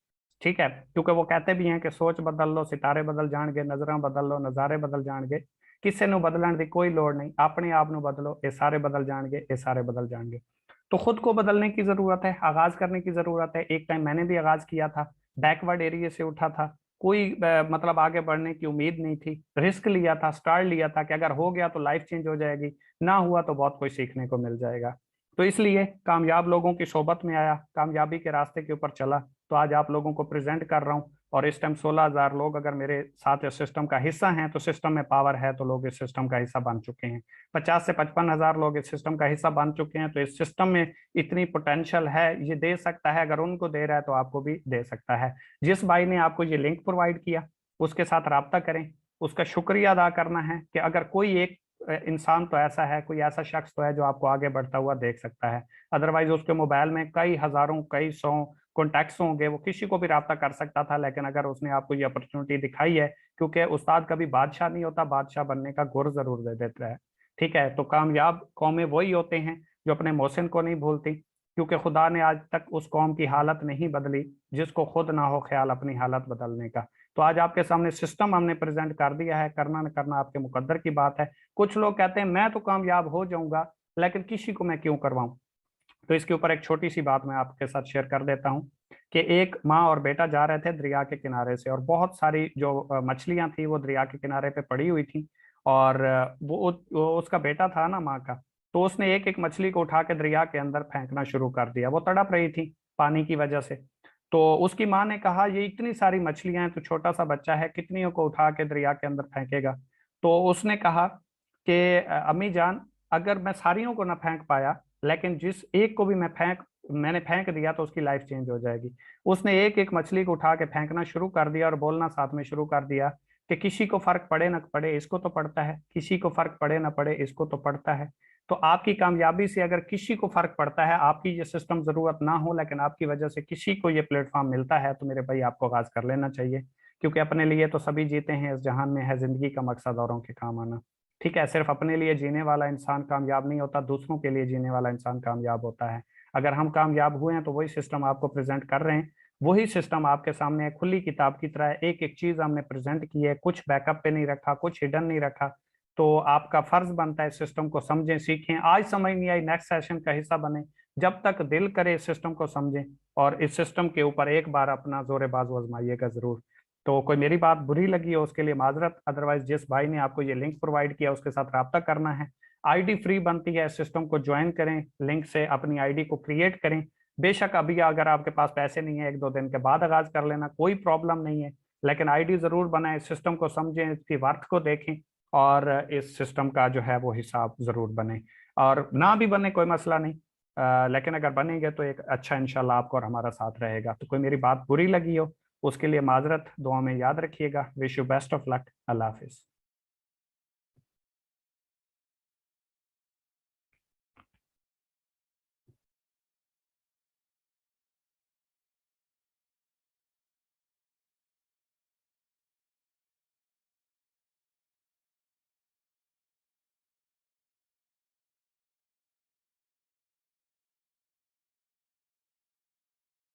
ठीक है, क्योंकि वो कहते भी हैं कि सोच बदल लो सितारे बदल जाएंगे, नजर बदल लो नज़ारे बदल जाएंगे, किसी ਨੂੰ बदलने की कोई लोड़ नहीं, अपने आप ਨੂੰ बदलो, ये सारे बदल जाएंगे, ये सारे बदल जाएंगे। तो खुद को बदलने की जरूरत है, आगाज करने की जरूरत है। एक टाइम मैंने भी आगाज किया था, बैकवर्ड एरिया से उठा था, कोई मतलब आगे बढ़ने की उम्मीद नहीं थी, रिस्क लिया था, स्टार्ट लिया था कि अगर हो गया तो लाइफ चेंज हो जाएगी, ना हुआ तो बहुत कुछ सीखने को मिल जाएगा। तो इसलिए कामयाब लोगों की सोबत में आया, कामयाबी के रास्ते के ऊपर चला, तो आज आप लोगों को प्रेजेंट कर रहा हूँ। और इस टाइम 16,000 लोग अगर मेरे साथ इस सिस्टम का हिस्सा हैं, तो सिस्टम में पावर है, तो लोग इस सिस्टम का हिस्सा बन चुके हैं। 50 से 55,000 लोग इस सिस्टम का हिस्सा बन चुके हैं। तो इस सिस्टम में इतनी पोटेंशियल है, ये दे सकता है, अगर उनको दे रहा है तो आपको भी दे सकता है। जिस भाई ने आपको ये लिंक प्रोवाइड किया, उसके साथ राब्ता करें, उसका शुक्रिया अदा करना है कि अगर कोई एक इंसान तो ऐसा है, कोई ऐसा शख्स तो है जो आपको आगे बढ़ता हुआ देख सकता है। अदरवाइज उसके मोबाइल में कई हजारों कई सौ कॉन्टैक्ट्स होंगे, वो किसी को भी राब्ता कर सकता था, लेकिन अगर उसने आपको ये अपॉर्चुनिटी दिखाई है, क्योंकि उस्ताद कभी बादशाह नहीं होता, बादशाह बनने का गुर जरूर दे देता है। ठीक है, तो कामयाब कौमें वही होते हैं जो अपने मोहसिन को नहीं भूलती, क्योंकि खुदा ने आज तक उस कौम की हालत नहीं बदली जिसको खुद ना हो ख्याल अपनी हालत बदलने का। तो आज आपके सामने सिस्टम हमने प्रेजेंट कर दिया है, करना न करना आपके मुकद्दर की बात है। कुछ लोग कहते हैं मैं तो कामयाब हो जाऊंगा, लेकिन किसी को मैं क्यों करवाऊं। तो इसके ऊपर एक छोटी सी बात मैं आपके साथ शेयर कर देता हूँ कि एक माँ और बेटा जा रहे थे दरिया के किनारे से, और बहुत सारी जो मछलियां थी वो दरिया के किनारे पे पड़ी हुई थी। और वो उसका बेटा था ना माँ का, तो उसने एक एक मछली को उठा के दरिया के अंदर फेंकना शुरू कर दिया। वो तड़प रही थी पानी की वजह से। तो उसकी माँ ने कहा ये इतनी सारी मछलियां हैं, तो छोटा सा बच्चा है, कितनियों को उठा के दरिया के अंदर फेंकेगा। तो उसने कहा कि अम्मी जान, अगर मैं सारियों को ना फेंक पाया, लेकिन जिस एक को भी मैंने फेंक दिया तो उसकी लाइफ चेंज हो जाएगी। उसने एक एक मछली को उठा के फेंकना शुरू कर दिया और बोलना साथ में शुरू कर दिया कि किसी को फर्क पड़े ना पड़े इसको तो पड़ता है, किसी को फर्क पड़े ना पड़े इसको तो पड़ता है। तो आपकी कामयाबी से अगर किसी को फर्क पड़ता है, आपकी ये सिस्टम जरूरत ना हो, लेकिन आपकी वजह से किसी को ये प्लेटफॉर्म मिलता है, तो मेरे भाई आपको आगाज कर लेना चाहिए। क्योंकि अपने लिए तो सभी जीते हैं, इस जहान में है जिंदगी का मकसद औरों के काम आना। ठीक है, सिर्फ अपने लिए जीने वाला इंसान कामयाब नहीं होता, दूसरों के लिए जीने वाला इंसान कामयाब होता है। अगर हम कामयाब हुए हैं तो वही सिस्टम आपको प्रेजेंट कर रहे हैं, वही सिस्टम आपके सामने है, खुली किताब की तरह एक एक चीज हमने प्रेजेंट की है, कुछ बैकअप पे नहीं रखा, कुछ हिडन नहीं रखा। तो आपका फर्ज बनता है सिस्टम को समझें, सीखें। आज समझ नहीं आई, नेक्स्ट सेशन का हिस्सा बने, जब तक दिल करे इस सिस्टम को समझें, और इस सिस्टम के ऊपर एक बार अपना जोरे बाजू आजमाइएगा जरूर। तो कोई मेरी बात बुरी लगी हो उसके लिए माजरत, अदरवाइज जिस भाई ने आपको ये लिंक प्रोवाइड किया उसके साथ रब्ता करना है। आईडी फ्री बनती है, सिस्टम को ज्वाइन करें, लिंक से अपनी आईडी को क्रिएट करें। बेशक अभी अगर आपके पास पैसे नहीं है, 1-2 दिन के बाद आगाज कर लेना, कोई प्रॉब्लम नहीं है, लेकिन आईडी जरूर बनाएं, सिस्टम को समझें, इसकी वर्थ को देखें, और इस सिस्टम का जो है वो हिसाब जरूर बने। और ना भी बने कोई मसला नहीं, लेकिन अगर बनेंगे तो एक अच्छा इंशाल्लाह आपको और हमारा साथ रहेगा। तो कोई मेरी बात बुरी लगी हो उसके लिए माजरत, दुआ में याद रखिएगा। Wish you best of luck. Allah Hafiz.